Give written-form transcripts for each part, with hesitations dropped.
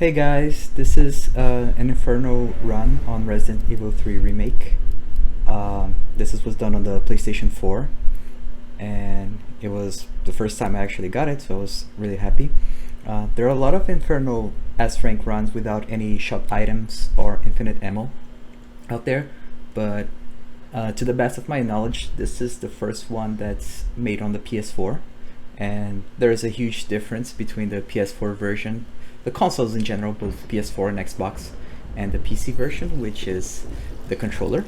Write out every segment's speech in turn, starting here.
Hey guys, this is an Inferno run on Resident Evil 3 Remake. Was done on the PlayStation 4, and it was the first time I actually got it, so I was really happy. There are a lot of Inferno S-rank runs without any shop items or infinite ammo out there, but to the best of my knowledge, this is the first one that's made on the PS4, and there is a huge difference between the PS4 version, the consoles in general, both PS4 and Xbox, and the PC version, which is the controller.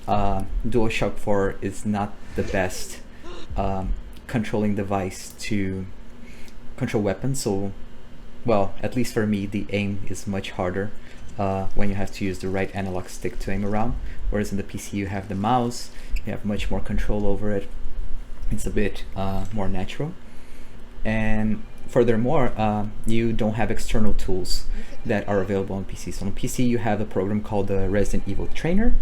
DualShock 4 is not the best controlling device to control weapons, so, well, at least for me, the aim is much harder when you have to use the right analog stick to aim around, whereas in the PC you have the mouse, you have much more control over it. It's a bit more natural. And furthermore, you don't have external tools that are available on PC. So on PC you have a program called the Resident Evil Trainer,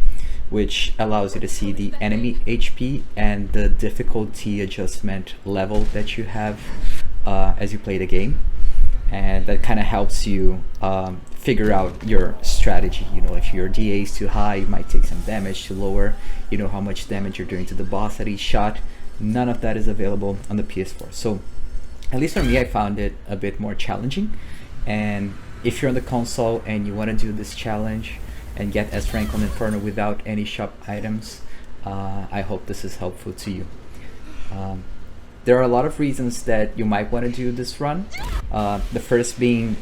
which allows you to see the enemy HP and the difficulty adjustment level that you have as you play the game. And that kind of helps you figure out your strategy. You know, if your DA is too high, you might take some damage. Too lower, you know how much damage you're doing to the boss at each shot. None of that is available on the PS4. So at least for me, I found it a bit more challenging. And if you're on the console and you want to do this challenge and get S rank on Inferno without any shop items, I hope this is helpful to you. There are a lot of reasons that you might want to do this run. The first being,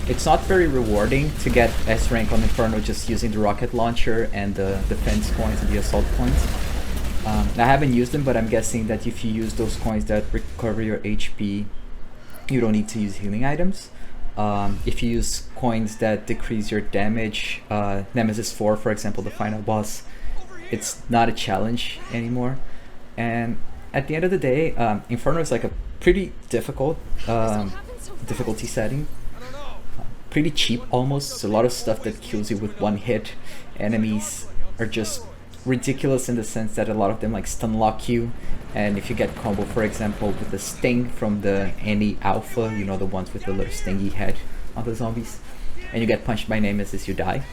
it's not very rewarding to get S rank on Inferno just using the rocket launcher and the defense coins and the assault coins. I haven't used them, but I'm guessing that if you use those coins that recover your HP, you don't need to use healing items. If you use coins that decrease your damage, Nemesis 4, for example, the final boss, it's not a challenge anymore. And at the end of the day, Inferno is like a pretty difficult difficulty setting. Pretty cheap almost. It's a lot of stuff that kills you with one hit. Enemies are just ridiculous in the sense that a lot of them like stun lock you, and if you get combo, for example, with the sting from the any alpha, you know, the ones with the little stingy head on the zombies, and you get punched by Nemesis, you die.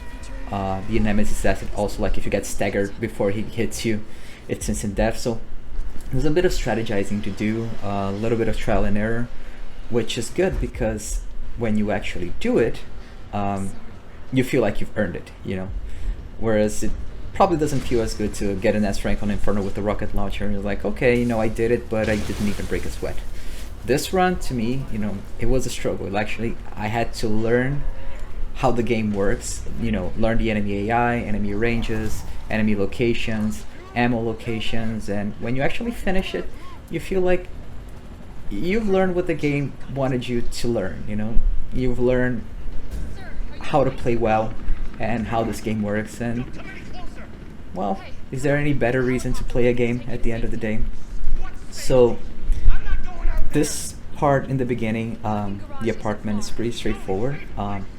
The Nemesis acid also, like if you get staggered before he hits you, it's instant death. So there's a bit of strategizing to do, a little bit of trial and error, which is good because when you actually do it, you feel like you've earned it, you know, whereas it probably doesn't feel as good to get an S rank on Inferno with the rocket launcher and you're like, okay, you know, I did it, but I didn't even break a sweat. This run, to me, you know, it was a struggle. Actually, I had to learn how the game works, you know, learn the enemy AI, enemy ranges, enemy locations, ammo locations, and when you actually finish it, you feel like you've learned what the game wanted you to learn, you know? You've learned how to play well and how this game works, and well, is there any better reason to play a game at the end of the day? So this part in the beginning, the apartment, is pretty straightforward,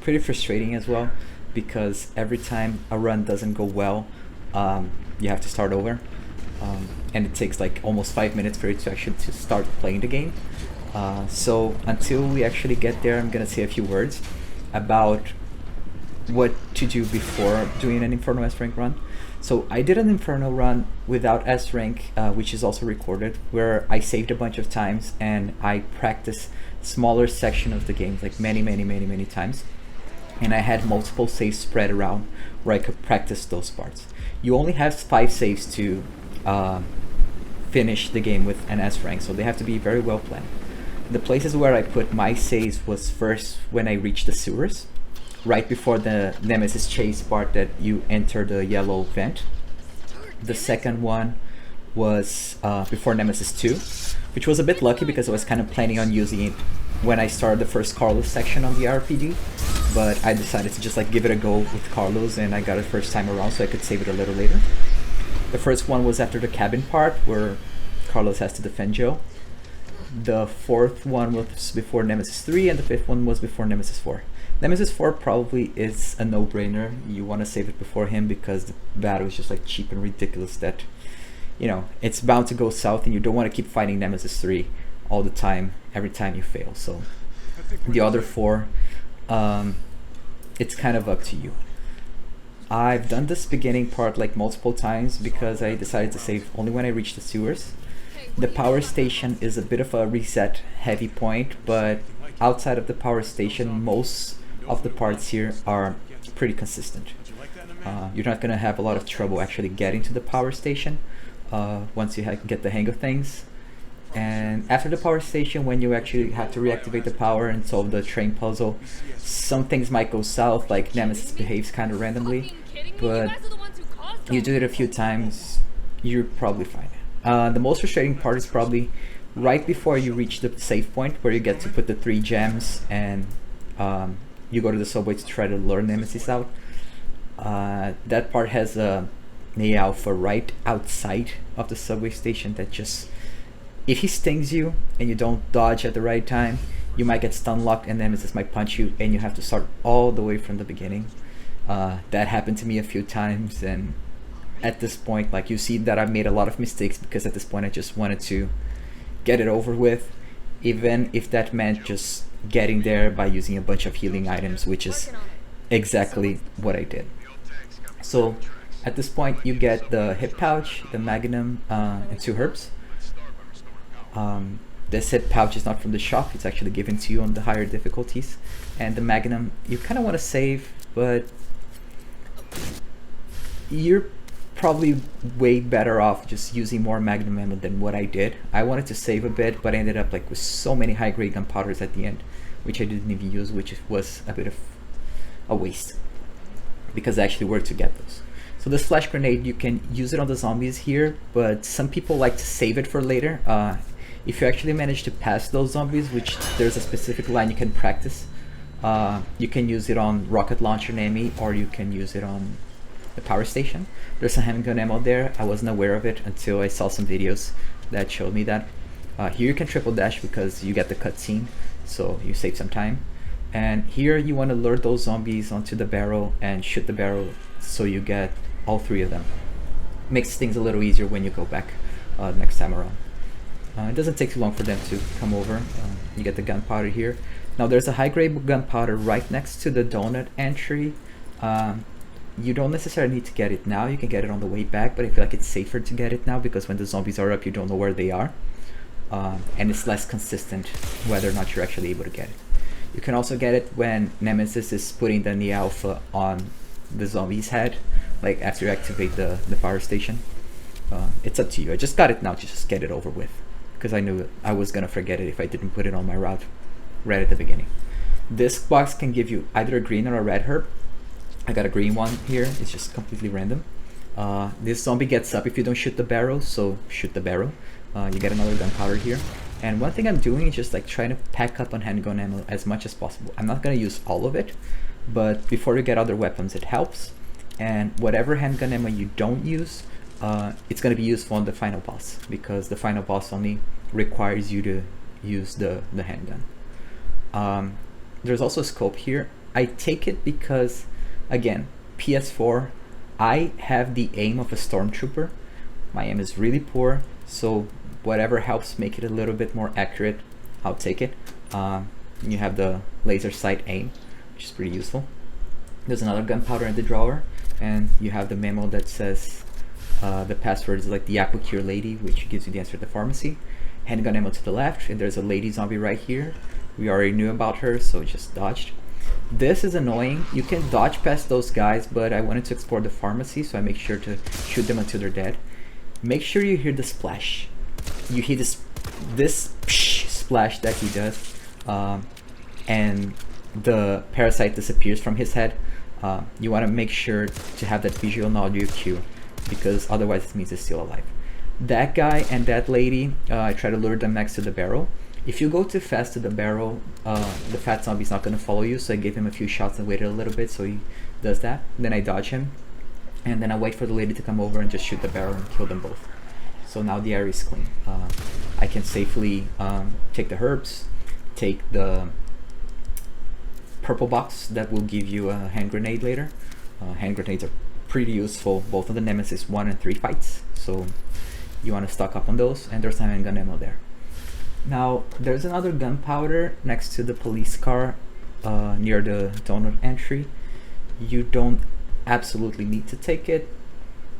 pretty frustrating as well, because every time a run doesn't go well, you have to start over, and it takes like almost 5 minutes for you to actually start playing the game. So until we actually get there, I'm gonna say a few words about what to do before doing an Inferno S rank run. So I did an Inferno run without S rank, which is also recorded, where I saved a bunch of times and I practiced smaller section of the game, like many times. And I had multiple saves spread around where I could practice those parts. You only have 5 saves to finish the game with an S rank, so they have to be very well planned. The places where I put my saves was first when I reached the sewers, right before the Nemesis chase part that you enter the yellow vent. The second one was before Nemesis 2, which was a bit lucky because I was kind of planning on using it when I started the first Carlos section on the RPD, but I decided to just like give it a go with Carlos, and I got it first time around so I could save it a little later. The first one was after the cabin part where Carlos has to defend Joe. The fourth one was before Nemesis 3, and the fifth one was before Nemesis 4. Nemesis 4 probably is a no-brainer. You want to save it before him because the battle is just like cheap and ridiculous that, you know, it's bound to go south and you don't want to keep fighting Nemesis 3 all the time, every time you fail. So the other 4 it's kind of up to you. I've done this beginning part like multiple times because I decided to save only when I reach the sewers. The power station is a bit of a reset heavy point, but outside of the power station, most of the parts here are pretty consistent. You're not going to have a lot of trouble actually getting to the power station once you get the hang of things. And after the power station, when you actually have to reactivate the power and solve the train puzzle, some things might go south, like Nemesis behaves kind of randomly, but you do it a few times, you're probably fine. The most frustrating part is probably right before you reach the save point where you get to put the 3 gems and you go to the subway to try to lure Nemesis out. That part has a alpha right outside of the subway station that just, if he stings you and you don't dodge at the right time, you might get stun locked and Nemesis might punch you and you have to start all the way from the beginning. That happened to me a few times, and at this point, like, you see that I've made a lot of mistakes because at this point I just wanted to get it over with, even if that meant just getting there by using a bunch of healing items, which is exactly what I did. So at this point you get the hip pouch, the magnum, and 2 herbs. This hip pouch is not from the shop, it's actually given to you on the higher difficulties. And the magnum, you kind of want to save, but you're probably way better off just using more magnum ammo than what I did. I wanted to save a bit, but I ended up like with so many high grade gunpowders at the end, which I didn't even use, which was a bit of a waste because I actually worked to get those. So this flash grenade, you can use it on the zombies here, but some people like to save it for later. If you actually manage to pass those zombies, which there's a specific line you can practice, you can use it on rocket launcher nemmy, or you can use it on the power station. There's some handgun ammo there. I wasn't aware of it until I saw some videos that showed me that. Here you can triple dash because you get the cutscene, so you save some time. And here you want to lure those zombies onto the barrel and shoot the barrel so you get all 3 of them. Makes things a little easier when you go back next time around. It doesn't take too long for them to come over. You get the gunpowder here. Now there's a high grade gunpowder right next to the donut entry. You don't necessarily need to get it now, you can get it on the way back, but I feel like it's safer to get it now because when the zombies are up you don't know where they are. And it's less consistent whether or not you're actually able to get it. You can also get it when Nemesis is putting the alpha on the zombie's head, like after you activate the power station. It's up to you. I just got it now to just get it over with, because I knew I was gonna forget it if I didn't put it on my route right at the beginning. This box can give you either a green or a red herb. I got a green one here, it's just completely random. This zombie gets up if you don't shoot the barrel, so shoot the barrel. You get another gunpowder here. And one thing I'm doing is just like trying to pack up on handgun ammo as much as possible. I'm not gonna use all of it, but before you get other weapons it helps. And whatever handgun ammo you don't use, it's going to be useful on the final boss, because the final boss only requires you to use the handgun. There's also a scope here. I take it because, again, PS4, I have the aim of a stormtrooper. My aim is really poor, so whatever helps make it a little bit more accurate, I'll take it. You have the laser sight aim, which is pretty useful. There's another gunpowder in the drawer, and you have the memo that says the password is like the Aquacure lady, which gives you the answer to the pharmacy. Handgun ammo to the left, and there's a lady zombie right here. We already knew about her, so we just dodged. This is annoying. You can dodge past those guys, but I wanted to explore the pharmacy, so I make sure to shoot them until they're dead. Make sure you hear the splash. You hear this splash that he does, and the parasite disappears from his head. You want to make sure to have that visual and audio cue, because otherwise it means it's still alive. That guy and that lady, I try to lure them next to the barrel. If you go too fast to the barrel, the fat zombie's not going to follow you, so I gave him a few shots and waited a little bit so he does that. Then I dodge him, and then I wait for the lady to come over and just shoot the barrel and kill them both. So now the area is clean. I can safely take the herbs, take the purple box that will give you a hand grenade later. Hand grenades are pretty useful both on the Nemesis 1 and 3 fights, so you want to stock up on those, and there's some handgun ammo there. Now there's another gunpowder next to the police car near the donut entry. You don't absolutely need to take it,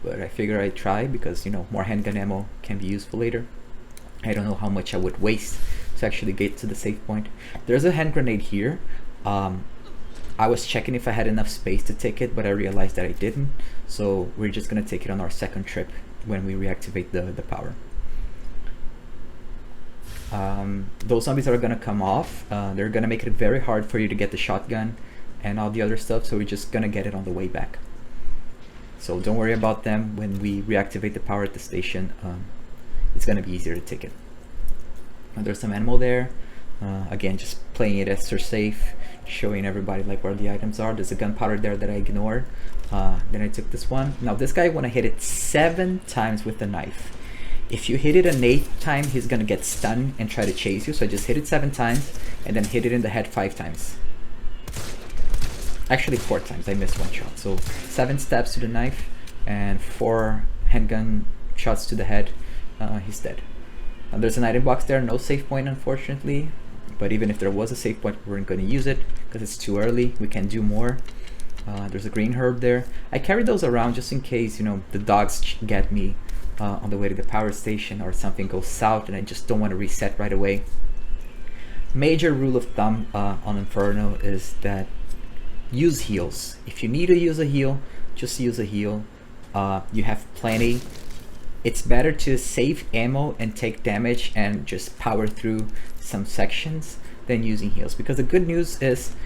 but I figure I'd try because, you know, more handgun ammo can be useful later. I don't know how much I would waste to actually get to the safe point. There's a hand grenade here. I was checking if I had enough space to take it, but I realized that I didn't. So we're just gonna take it on our second trip when we reactivate the power. Those zombies are gonna come off. They're gonna make it very hard for you to get the shotgun and all the other stuff, so we're just gonna get it on the way back. So don't worry about them. When we reactivate the power at the station, it's gonna be easier to take it. There's some ammo there. Again, just playing it extra safe, showing everybody like where the items are. There's a gunpowder there that I ignored. Then I took this one. Now this guy, when I hit it 7 times with the knife, if you hit it an 8th time, he's gonna get stunned and try to chase you. So I just hit it 7 times and then hit it in the head 5 times. Actually 4 times, I missed 1 shot. So 7 stabs to the knife and 4 handgun shots to the head. He's dead. There's an item box there, no save point unfortunately, but even if there was a save point, we weren't going to use it because it's too early. We can do more. There's a green herb there. I carry those around just in case, you know, the dogs get me on the way to the power station or something goes south and I just don't want to reset right away. Major rule of thumb on Inferno is that use heals. If you need to use a heal, just use a heal. You have plenty. It's better to save ammo and take damage and just power through some sections than using heals, because the good news is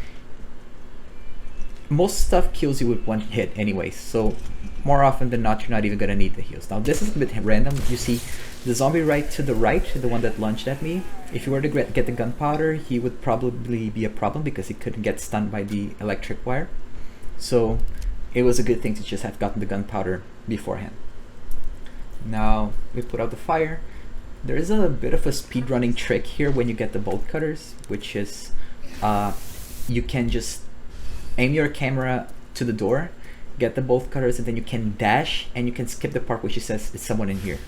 most stuff kills you with 1 hit anyways, so more often than not you're not even gonna need the heals. Now this is a bit random. You see the zombie right to the right, the one that lunged at me, if you were to get the gunpowder, he would probably be a problem because he couldn't get stunned by the electric wire. So it was a good thing to just have gotten the gunpowder beforehand. Now we put out the fire. There is a bit of a speedrunning trick here when you get the bolt cutters, which is you can just aim your camera to the door, get the bolt cutters, and then you can dash and you can skip the part which says it's someone in here.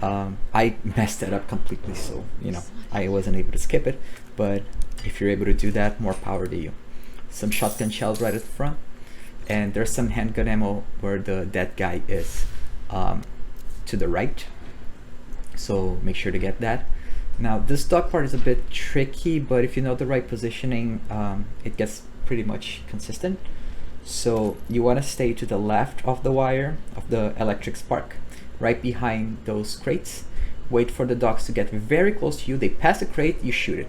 I messed that up completely, so you know I wasn't able to skip it, but if you're able to do that, more power to you. Some shotgun shells right at the front, and there's some handgun ammo where the dead guy is to the right, so make sure to get that. Now this dog part is a bit tricky, but if you know the right positioning, it gets pretty much consistent. So you want to stay to the left of the wire of the electric spark, right behind those crates. Wait for the dogs to get very close to you. They pass the crate, you shoot it,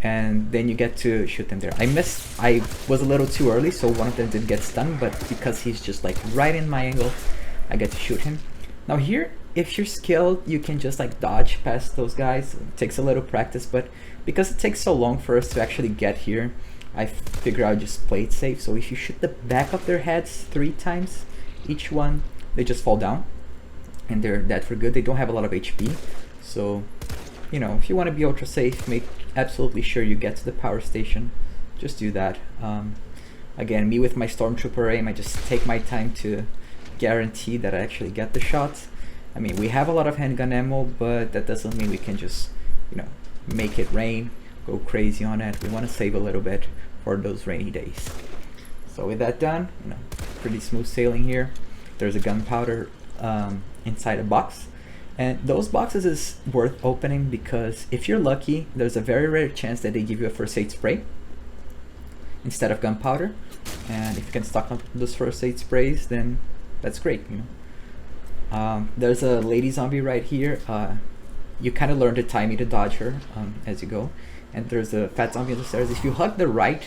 and then you get to shoot them there. I was a little too early, so one of them didn't get stunned, but because he's just like right in my angle, I get to shoot him. Now here, if you're skilled, you can just like dodge past those guys. It takes a little practice, but because it takes so long for us to actually get here, I figure I'll just play it safe. So if you shoot the back of their heads 3 times, each one, they just fall down and they're dead for good. They don't have a lot of HP, so you know, if you want to be ultra safe, make absolutely sure you get to the power station. Just do that. Again, me with my stormtrooper aim, I just take my time to guarantee that I actually get the shots. I mean, we have a lot of handgun ammo, but that doesn't mean we can just, you know, make it rain, go crazy on it. We want to save a little bit for those rainy days. So with that done, you know, pretty smooth sailing here. There's a gunpowder inside a box, and those boxes is worth opening because if you're lucky, there's a very rare chance that they give you a first aid spray instead of gunpowder, and if you can stock up those first aid sprays, then that's great, you know. There's a lady zombie right here. You kind of learn to timing to dodge her as you go. And there's a fat zombie on the stairs. If you hug the right,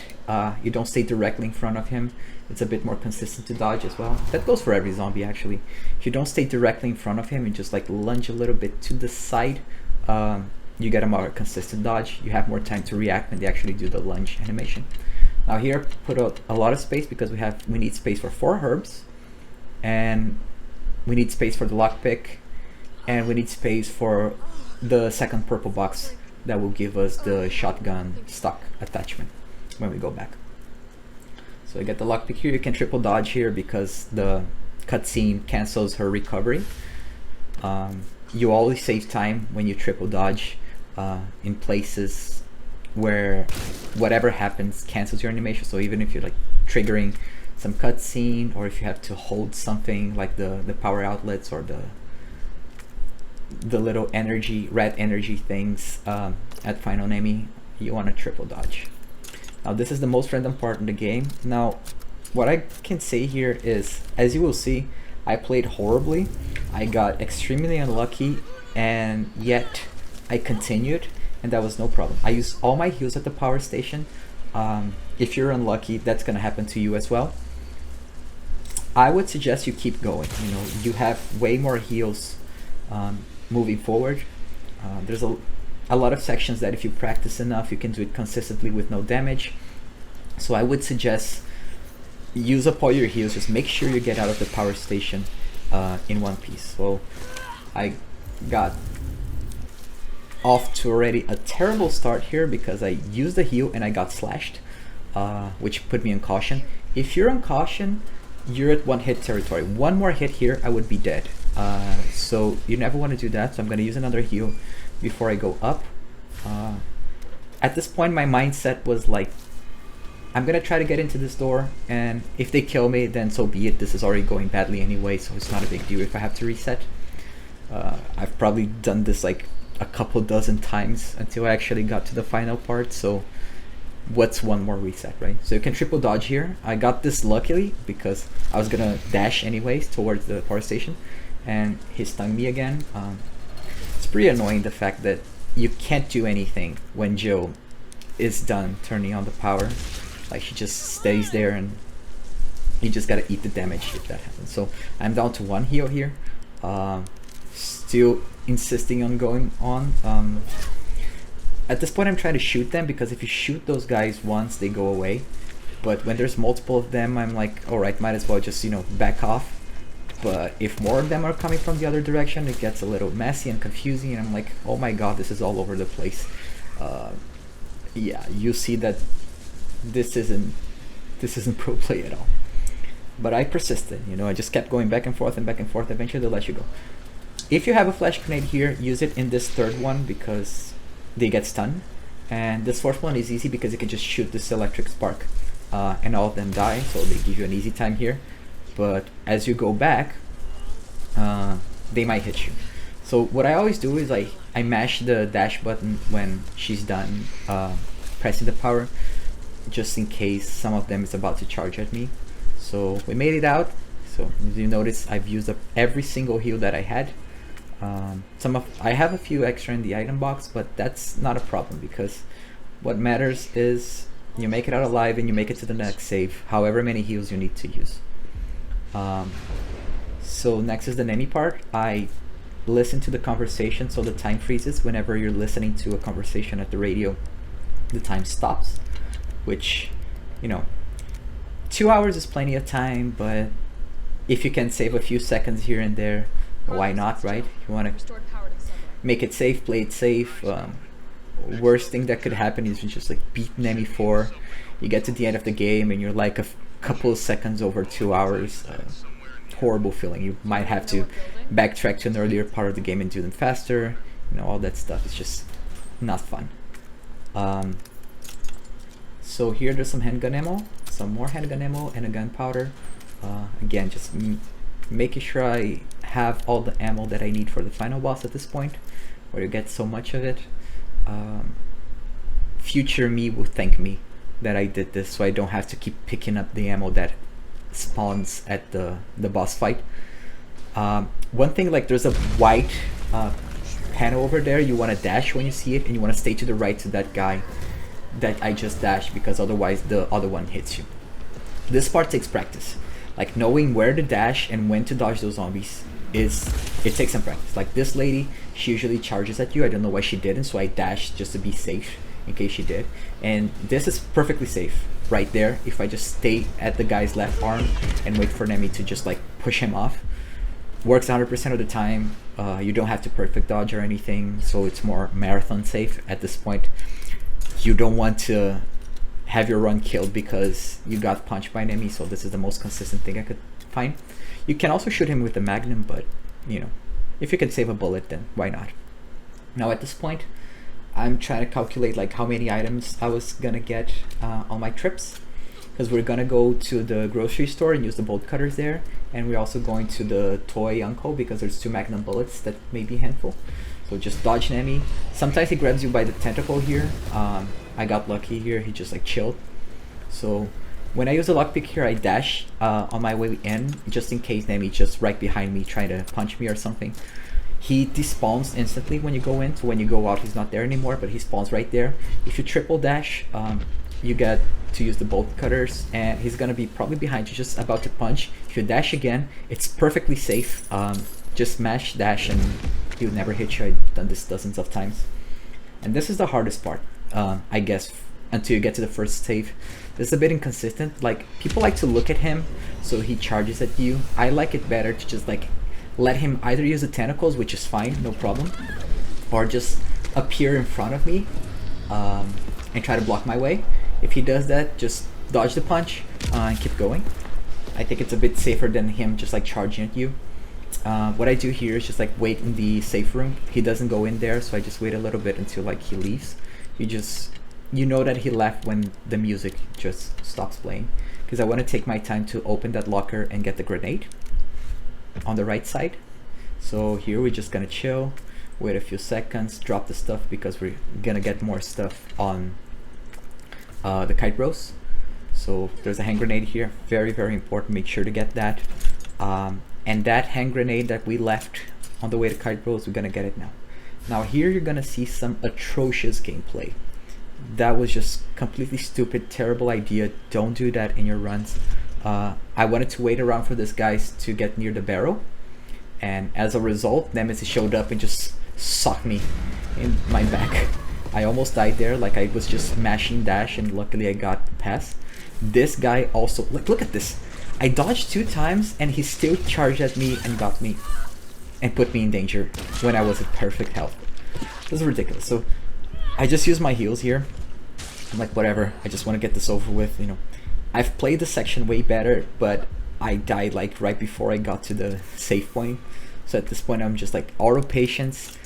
you don't stay directly in front of him. It's a bit more consistent to dodge as well. That goes for every zombie actually. If you don't stay directly in front of him and just like lunge a little bit to the side, you get a more consistent dodge. You have more time to react when they actually do the lunge animation. Now here, put out a lot of space because we need space for 4 herbs, and we need space for the lockpick, and we need space for the second purple box that will give us the shotgun stock attachment when we go back. So I get the lockpick here. You can triple dodge here because the cutscene cancels her recovery. You always save time when you triple dodge in places where whatever happens cancels your animation. So even if you're like triggering some cutscene, or if you have to hold something like the power outlets or the little red energy things at final nemmy, you want to triple dodge. Now this is the most random part in the game. Now what I can say here is, as you will see, I played horribly. I got extremely unlucky, and yet I continued, and that was no problem. I used all my heals at the power station. If you're unlucky, that's gonna happen to you as well. I would suggest you keep going. You know, you have way more heals moving forward. There's a lot of sections that if you practice enough, you can do it consistently with no damage. So I would suggest use up all your heals. Just make sure you get out of the power station in one piece. So I got off to already a terrible start here because I used the heal and I got slashed, which put me in caution. If you're on caution, you're at one hit territory. One more hit here, I would be dead. So you never want to do that. So I'm going to use another heal before I go up. At this point, my mindset was like, I'm going to try to get into this door, and if they kill me, then so be it. This is already going badly anyway, so it's not a big deal if I have to reset. I've probably done this like a couple dozen times until I actually got to the final part, so what's one more reset, right? So you can triple dodge here. I got this luckily because I was gonna dash anyways towards the power station, and he stung me again. It's pretty annoying, the fact that you can't do anything when Jill is done turning on the power. Like, she just stays there and you just gotta eat the damage if that happens. So I'm down to one heal here. Still insisting on going on. At this point I'm trying to shoot them, because if you shoot those guys once, they go away. But when there's multiple of them, I'm like, alright, might as well just, you know, back off. But if more of them are coming from the other direction, it gets a little messy and confusing, and I'm like, oh my god, this is all over the place. Yeah, you see that this isn't pro play at all. But I persisted, you know, I just kept going back and forth, eventually they'll let you go. If you have a flash grenade here, use it in this third one because they get stunned. And this fourth one is easy because you can just shoot this electric spark and all of them die, so they give you an easy time here. But as you go back, they might hit you. So what I always do is I mash the dash button when she's done pressing the power, just in case some of them is about to charge at me. So we made it out. So as you notice, I've used up every single heal that I had. I have a few extra in the item box, but that's not a problem because what matters is you make it out alive and you make it to the next save, however many heals you need to use. So next is the nemmy part. I listen to the conversation, so the time freezes. Whenever you're listening to a conversation at the radio, the time stops, which, you know, 2 hours is plenty of time, but if you can save a few seconds here and there, why not, right? You want to make it safe, play it safe. Worst thing that could happen is you just like beat nemmy 4, you get to the end of the game and you're like a couple of seconds over 2 hours. Horrible feeling. You might have to backtrack to an earlier part of the game and do them faster, you know, all that stuff. It's just not fun. So here there's some handgun ammo, some more handgun ammo, and a gunpowder. Again, just making sure I have all the ammo that I need for the final boss at this point, where you get so much of it. Future me will thank me that I did this, so I don't have to keep picking up the ammo that spawns at the boss fight. One thing, like, there's a white panel over there. You want to dash when you see it, and you want to stay to the right to that guy that I just dashed, because otherwise the other one hits you. This part takes practice. Like, knowing where to dash and when to dodge those zombies it takes some practice. Like this lady, she usually charges at you. I don't know why she didn't, so I dashed just to be safe in case she did. And this is perfectly safe right there. If I just stay at the guy's left arm and wait for nemmy to just like push him off, works 100% of the time. You don't have to perfect dodge or anything, so it's more marathon safe at this point. You don't want to have your run killed because you got punched by an enemy, so this is the most consistent thing I could find. You can also shoot him with the magnum, but you know, if you can save a bullet, then why not? Now at this point, I'm trying to calculate like how many items I was gonna get on my trips, because we're gonna go to the grocery store and use the bolt cutters there, and we're also going to the toy uncle because there's 2 magnum bullets that may be a handful. So just dodge nemmy. Sometimes he grabs you by the tentacle here. I got lucky here, he just like chilled. So when I use a lockpick here, I dash on my way in, just in case nemmy just right behind me trying to punch me or something. He despawns instantly when you go in, so when you go out he's not there anymore, but he spawns right there. If you triple dash, you get to use the bolt cutters, and he's gonna be probably behind you, just about to punch. If you dash again, it's perfectly safe. Just mash dash and he'll never hit you. I've done this dozens of times. And this is the hardest part, I guess, until you get to the first save. This is a bit inconsistent. Like, people like to look at him, so he charges at you. I like it better to just like let him either use the tentacles, which is fine, no problem, or just appear in front of me and try to block my way. If he does that, just dodge the punch and keep going. I think it's a bit safer than him just like charging at you. What I do here is just like wait in the safe room. He doesn't go in there, so I just wait a little bit until like he leaves. You know that he left when the music just stops playing, because I want to take my time to open that locker and get the grenade on the right side. So here we're just gonna chill, wait a few seconds, drop the stuff because we're gonna get more stuff on the kite rows. So there's a hand grenade here, very important, make sure to get that. And that hand grenade that we left on the way to kite rows, we're gonna get it now. Now here you're gonna see some atrocious gameplay. That was just completely stupid, terrible idea. Don't do that in your runs. I wanted to wait around for this guys to get near the barrel, and as a result, Nemesis showed up and just socked me in my back. I almost died there, like I was just mashing dash, and luckily I got past. This guy also, look at this. I dodged 2 times and he still charged at me and got me and put me in danger when I was at perfect health. This is ridiculous. So I just use my heals here. I'm like, whatever, I just want to get this over with, you know. I've played the section way better, but I died like right before I got to the save point. So at this point I'm just like auto patience,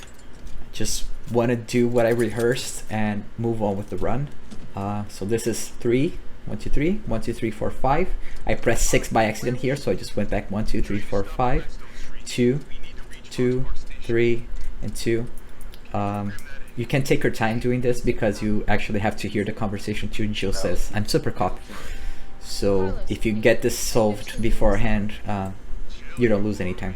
just want to do what I rehearsed and move on with the run. So this is 3, 1, 2, 3, 1, 2, 3, 4, 5. I pressed 6 by accident here, so I just went back 1, 2, 3, 4, 5, 2, 2, 3, and 2. You can take your time doing this because you actually have to hear the conversation too. Jill says, I'm super cop. So if you get this solved beforehand, you don't lose any time.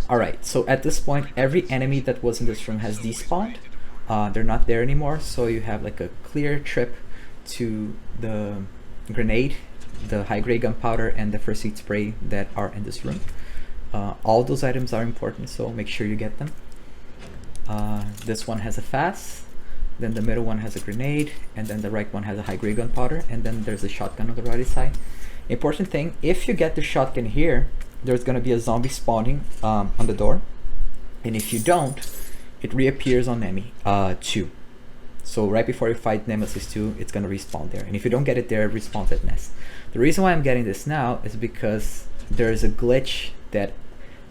Alright, so at this point, every enemy that was in this room has despawned. They're not there anymore, so you have like a clear trip to the grenade, the high-grade gunpowder, and the first aid spray that are in this room. All those items are important, so make sure you get them. This one has a fast, then the middle one has a grenade, and then the right one has a high-grade gunpowder, and then there's a shotgun on the right side. Important thing, if you get the shotgun here, there's gonna be a zombie spawning on the door, and if you don't, it reappears on Nemmy 2. So right before you fight Nemesis 2, it's gonna respawn there, and if you don't get it there, it respawns at Nest. The reason why I'm getting this now is because there's a glitch that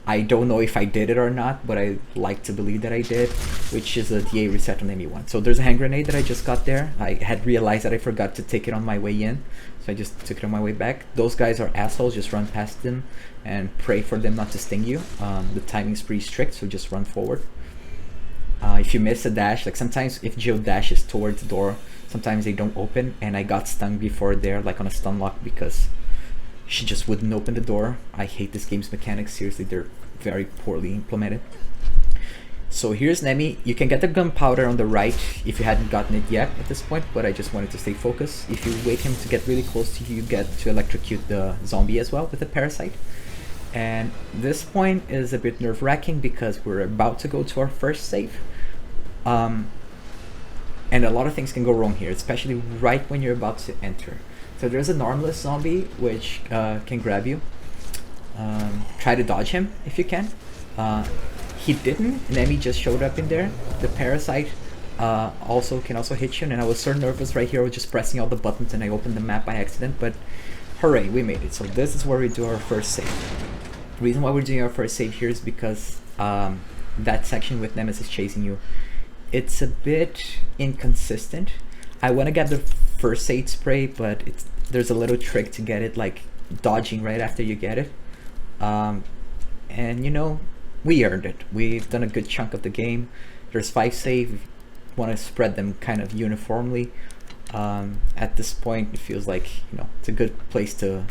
I don't know if I did it or not, but I like to believe that I did, which is a DA reset on ME1. So there's a hand grenade that I just got there. I had realized that I forgot to take it on my way in, so I just took it on my way back. Those guys are assholes, just run past them and pray for them not to sting you. The timing's pretty strict, so just run forward. If you miss a dash, like sometimes if Jill dashes towards the door, sometimes they don't open, and I got stung before there, like on a stun lock, because she just wouldn't open the door. I hate this game's mechanics, seriously, they're very poorly implemented. So here's Nemmy. You can get the gunpowder on the right if you hadn't gotten it yet at this point, but I just wanted to stay focused. If you wait him to get really close to you, you get to electrocute the zombie as well with the parasite. And this point is a bit nerve-wracking because we're about to go to our first save. And a lot of things can go wrong here, especially right when you're about to enter. So there's a normless zombie which can grab you. Try to dodge him if you can. He didn't, Nemmy just showed up in there. The parasite can also hit you, and I was so nervous right here. I was just pressing all the buttons and I opened the map by accident, but hooray, we made it. So this is where we do our first save. The reason why we're doing our first save here is because that section with Nemesis chasing you, it's a bit inconsistent. I want to get the first aid spray, but there's a little trick to get it, like dodging right after you get it. And you know, we earned it. We've done a good chunk of the game. There's 5 save. Want to spread them kind of uniformly. At this point, it feels like, you know, it's a good place to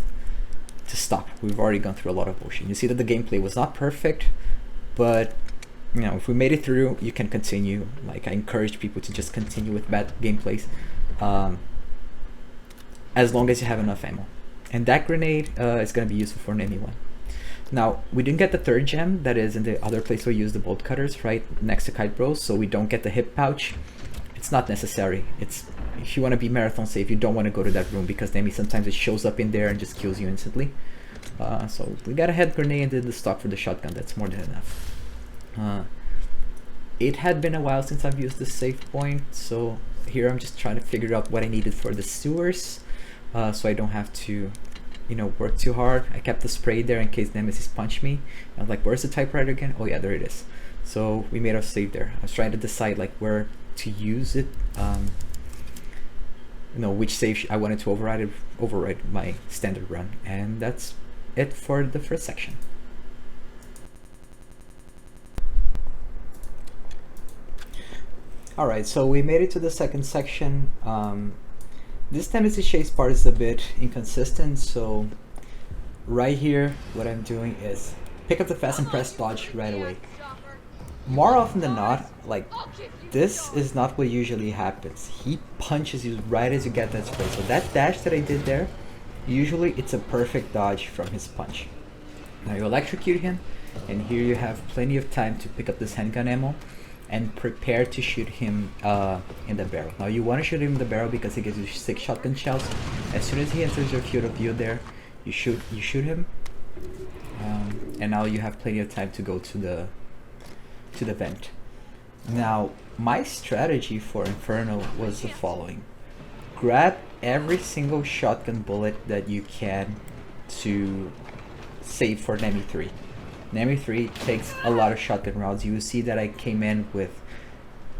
stop. We've already gone through a lot of bullshit. You see that the gameplay was not perfect, but you know, if we made it through, you can continue. Like, I encourage people to just continue with bad gameplays, as long as you have enough ammo. And that grenade is going to be useful for anyone. Now, we didn't get the 3rd gem that is in the other place we use the bolt cutters, right next to Kite Bros, so we don't get the hip pouch. It's not necessary. It's, if you want to be marathon safe, you don't want to go to that room, because nemmy sometimes it shows up in there and just kills you instantly. So we got a head grenade and did the stock for the shotgun. That's more than enough. It had been a while since I've used this save point, so here I'm just trying to figure out what I needed for the sewers, so I don't have to, you know, work too hard. I kept the spray there in case Nemesis punched me. I was like, where's the typewriter again? Oh yeah, there it is. So we made our save there. I was trying to decide like where to use it, you know, which save I wanted to override my standard run, and that's it for the first section. Alright, so we made it to the second section. This Nemesis chase part is a bit inconsistent, so right here what I'm doing is pick up the fast and press dodge right away. More often than not, like, this is not what usually happens. He punches you right as you get that spray. So that dash that I did there, usually it's a perfect dodge from his punch. Now you electrocute him, and here you have plenty of time to pick up this handgun ammo and prepare to shoot him in the barrel. Now you want to shoot him in the barrel because he gives you 6 shotgun shells. As soon as he enters your field of view there, you shoot him, and now you have plenty of time to go to the vent. Now my strategy for Inferno was the following: grab every single shotgun bullet that you can to save for nemmy 3. Nemmy 3 takes a lot of shotgun rounds. You will see that I came in with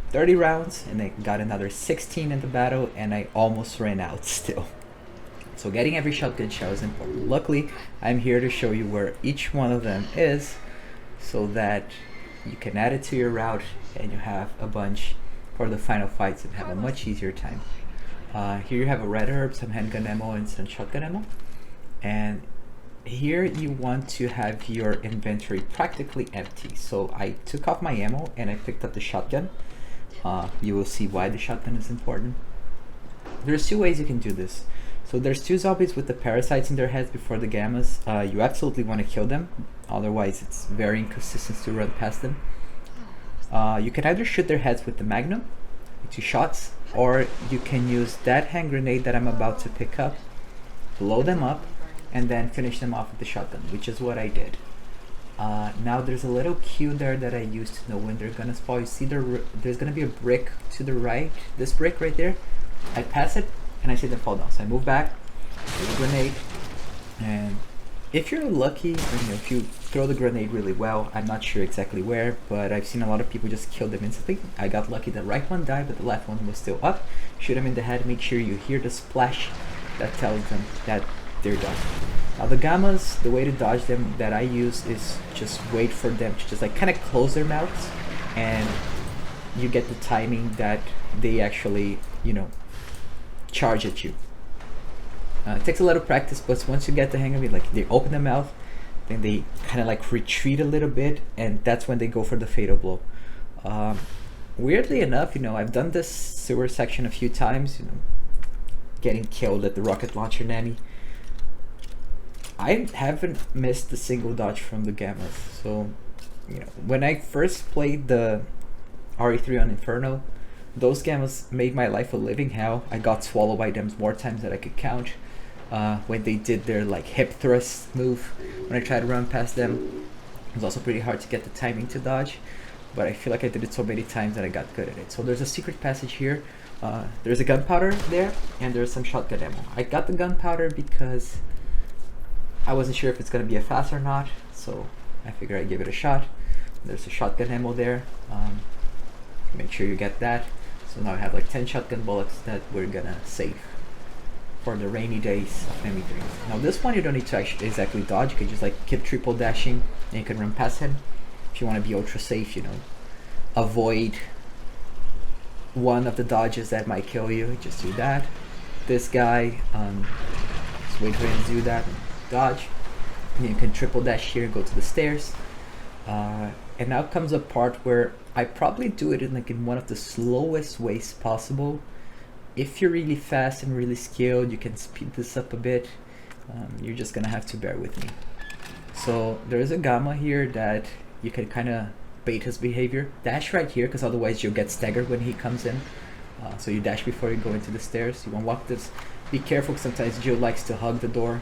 30 rounds and I got another 16 in the battle, and I almost ran out still. So getting every shotgun shell is important. Luckily, I'm here to show you where each one of them is, so that you can add it to your route and you have a bunch for the final fights and have a much easier time. Here you have a red herb, some handgun ammo, and some shotgun ammo. And here you want to have your inventory practically empty. So I took off my ammo and I picked up the shotgun. You will see why the shotgun is important. There's 2 ways you can do this. So there's 2 zombies with the parasites in their heads before the gammas. You absolutely want to kill them, otherwise it's very inconsistent to run past them. You can either shoot their heads with the magnum, 2 shots, or you can use that hand grenade that I'm about to pick up, blow them up, and then finish them off with the shotgun, which is what I did. Now there's a little cue there that I used to know when they're gonna spawn. You see there's gonna be a brick to the right, this brick right there. I pass it and I see them fall down. So I move back, throw a grenade, and if you're lucky, and if you throw the grenade really well, I'm not sure exactly where, but I've seen a lot of people just kill them instantly. I got lucky, the right one died, but the left one was still up. Shoot them in the head, make sure you hear the splash that tells them that they're done. Now the gammas, the way to dodge them that I use is just wait for them to just like kind of close their mouths, and you get the timing that they actually, you know, charge at you. It takes a lot of practice, but once you get the hang of it, like they open their mouth, then they kind of like retreat a little bit, and that's when they go for the fatal blow. Weirdly enough, you know, I've done this sewer section a few times, you know, getting killed at the rocket launcher nemmy. I haven't missed a single dodge from the gammas. So, you know, when I first played the RE3 on Inferno, those gammas made my life a living hell. I got swallowed by them more times than I could count. When they did their like hip thrust move, when I tried to run past them, it was also pretty hard to get the timing to dodge, but I feel like I did it so many times that I got good at it. So there's a secret passage here. There's a gunpowder there, and there's some shotgun ammo. I got the gunpowder because I wasn't sure if it's going to be a fast or not, so I figured I'd give it a shot. There's a shotgun ammo there. Make sure you get that. So now I have like 10 shotgun bullets that we're gonna save for the rainy days of Nemmy 3. Now this one you don't need to actually exactly dodge, you can just like keep triple dashing and you can run past him. If you want to be ultra safe, you know, avoid one of the dodges that might kill you, just do that. This guy, just wait for him to do that and dodge. And you can triple dash here, go to the stairs. And now comes a part where I probably do it in like in one of the slowest ways possible. If you're really fast and really skilled, you can speed this up a bit. You're just gonna have to bear with me. So there's a gamma here that you can kind of bait his behavior. Dash right here, because otherwise you'll get staggered when he comes in. So you dash before you go into the stairs. You unlock this. Be careful, because sometimes Jill likes to hug the door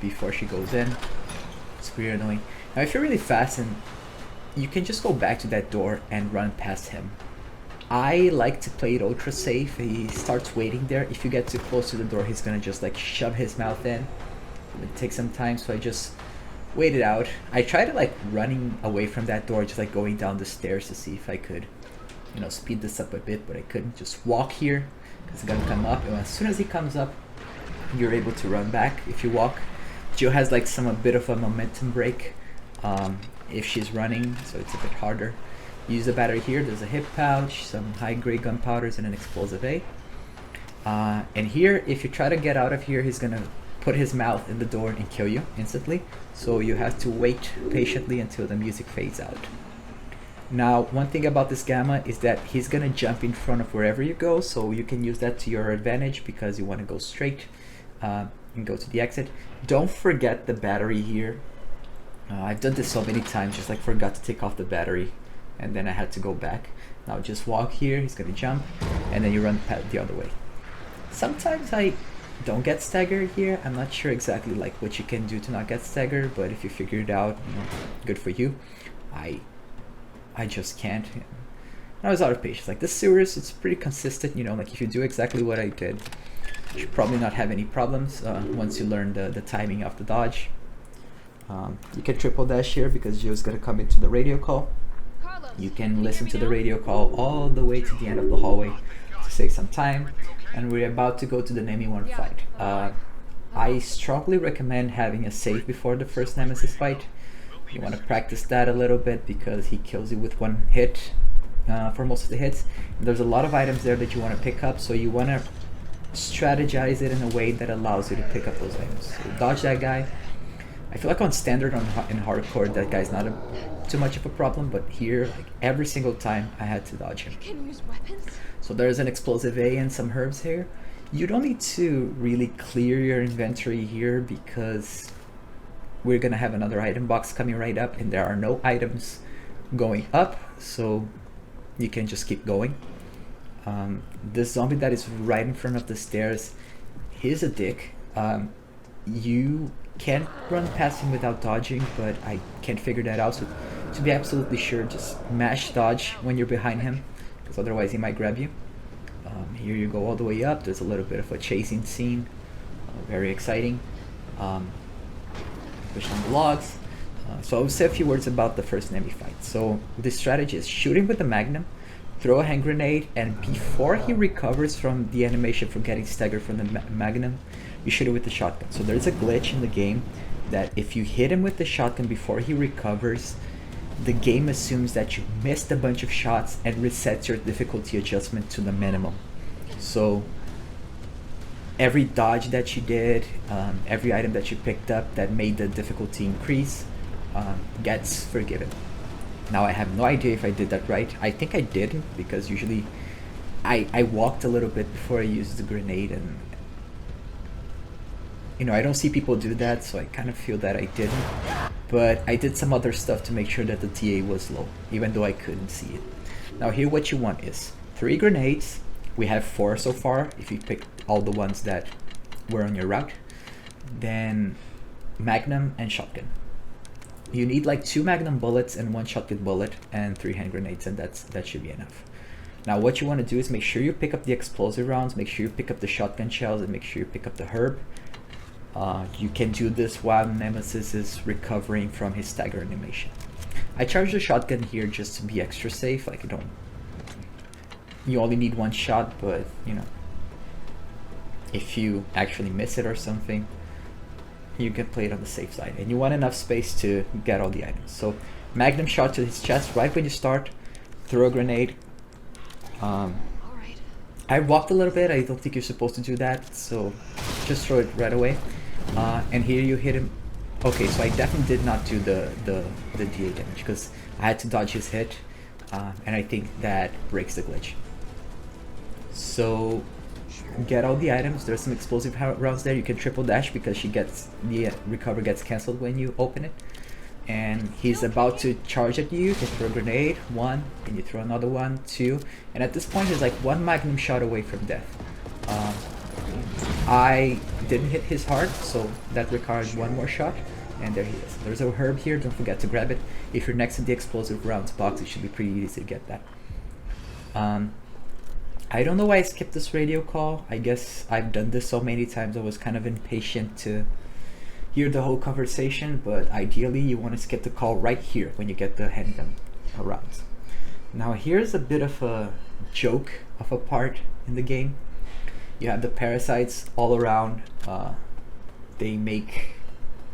before she goes in. It's pretty annoying. Now if you're really fast, and you can just go back to that door and run past him. I like to play it ultra safe. He starts waiting there. If you get too close to the door, he's gonna just like shove his mouth in. It takes some time, so I just wait it out. I tried like running away from that door, just like going down the stairs to see if I could, you know, speed this up a bit, but I couldn't. Just walk here, because it's gonna come up, and as soon as he comes up, you're able to run back if you walk. Jill has like a bit of a momentum break if she's running, so it's a bit harder. Use the battery here. There's a hip pouch, some high-grade gunpowders, and an explosive A. And here, if you try to get out of here, he's gonna put his mouth in the door and kill you instantly. So you have to wait patiently until the music fades out. Now, one thing about this gamma is that he's gonna jump in front of wherever you go, so you can use that to your advantage because you want to go straight and go to the exit. Don't forget the battery here. I've done this so many times, just like forgot to take off the battery, and then I had to go back. Now just walk here, he's gonna jump, and then you run the other way. Sometimes I don't get staggered here. I'm not sure exactly like what you can do to not get staggered, but if you figure it out, you know, good for you. I just can't. I was out of patience. Like the sewers, it's pretty consistent, you know, like if you do exactly what I did, you should probably not have any problems once you learn the timing of the dodge. You can triple dash here because Joe's gonna come into the radio call. You can listen to the radio call all the way to the end of the hallway to save some time, and we're about to go to the Nemmy 1 fight. I strongly recommend having a save before the first Nemesis fight. You want to practice that a little bit because he kills you with one hit for most of the hits. And there's a lot of items there that you want to pick up, so you want to strategize it in a way that allows you to pick up those items. So dodge that guy. I feel like on standard in hardcore that guy's not too much of a problem, but here, like every single time, I had to dodge him. You can use weapons? So there's an explosive A and some herbs here. You don't need to really clear your inventory here because we're gonna have another item box coming right up, and there are no items going up, so you can just keep going. This zombie that is right in front of the stairs, he's a dick. You can't run past him without dodging, but I can't figure that out, so to be absolutely sure, just mash dodge when you're behind him, because otherwise he might grab you. Here you go all the way up. There's a little bit of a chasing scene, very exciting. Push on the logs. So I'll say a few words about the first Nemmy fight. So the strategy is shooting with the Magnum, throw a hand grenade, and before he recovers from the animation from getting staggered from the Magnum, you shoot it with the shotgun. So there's a glitch in the game that if you hit him with the shotgun before he recovers, the game assumes that you missed a bunch of shots and resets your difficulty adjustment to the minimum. So every dodge that you did, every item that you picked up that made the difficulty increase gets forgiven. Now I have no idea if I did that right. I think I did, because usually I walked a little bit before I used the grenade, and you know, I don't see people do that, so I kind of feel that I didn't. But I did some other stuff to make sure that the TA was low, even though I couldn't see it. Now here what you want is 3 grenades. We have 4 so far, if you pick all the ones that were on your route. Then Magnum and shotgun. You need like 2 Magnum bullets and 1 shotgun bullet and 3 hand grenades, and that should be enough. Now what you want to do is make sure you pick up the explosive rounds, make sure you pick up the shotgun shells, and make sure you pick up the herb. You can do this while Nemesis is recovering from his stagger animation. I charge the shotgun here just to be extra safe, like I don't you only need one shot, but you know, if you actually miss it or something, you can play it on the safe side, and you want enough space to get all the items. So magnum shot to his chest right when you start, throw a grenade. I walked a little bit, I don't think you're supposed to do that, so just throw it right away. And here you hit him. Okay, so I definitely did not do the DA damage because I had to dodge his hit, and I think that breaks the glitch. So get all the items. There's some explosive rounds there. You can triple dash because she gets the recover gets cancelled when you open it. And he's about to charge at you. You can throw a grenade, 1, and you throw another 1, 2, and at this point he's like 1 magnum shot away from death. I didn't hit his heart, so that required 1 more shot, and there he is. There's a herb here, don't forget to grab it. If you're next to the explosive rounds box, it should be pretty easy to get that. I don't know why I skipped this radio call. I guess I've done this so many times I was kind of impatient to hear the whole conversation, but ideally you want to skip the call right here when you get the handgun rounds. Now here's a bit of a joke of a part in the game. You have the parasites all around. They make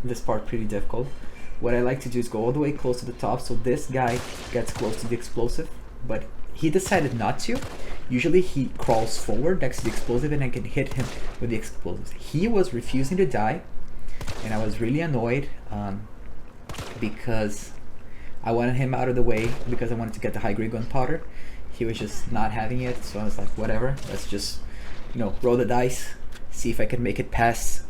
this part pretty difficult. What I like to do is go all the way close to the top so this guy gets close to the explosive, but he decided not to. Usually he crawls forward next to the explosive and I can hit him with the explosives. He was refusing to die, and I was really annoyed because I wanted him out of the way because I wanted to get the high grade gunpowder. He was just not having it, so I was like, whatever, let's just, you know, roll the dice, see if I can make it pass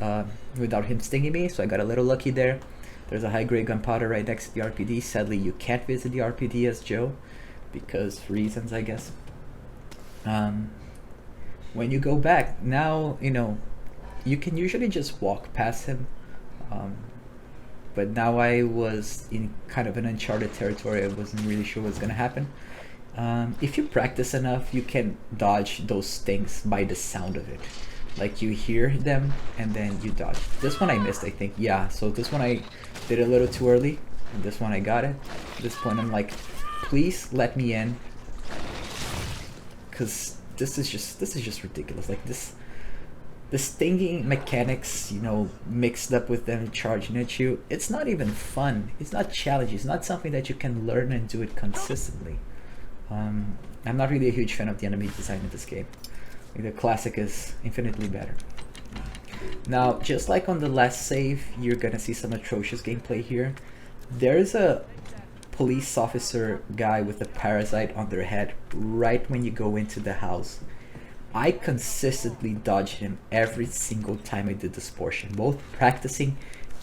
without him stinging me. So I got a little lucky there. There's a high grade gunpowder right next to the RPD. Sadly, you can't visit the RPD as Joe because reasons, I guess. When you go back now, you know, you can usually just walk past him, but now I was in kind of an uncharted territory. I wasn't really sure what's gonna happen. If you practice enough, you can dodge those things by the sound of it. Like you hear them and then you dodge. This one I missed, I think. Yeah, so this one I did a little too early, and this one I got it. At this point I'm like, please let me in, because this is just ridiculous. Like the stinging mechanics, you know, mixed up with them charging at you, it's not even fun. It's not challenging. It's not something that you can learn and do it consistently. I'm not really a huge fan of the enemy design in this game. Like, the classic is infinitely better. Now, just like on the last save, you're gonna see some atrocious gameplay here. There's a police officer guy with a parasite on their head right when you go into the house. I consistently dodged him every single time I did this portion, both practicing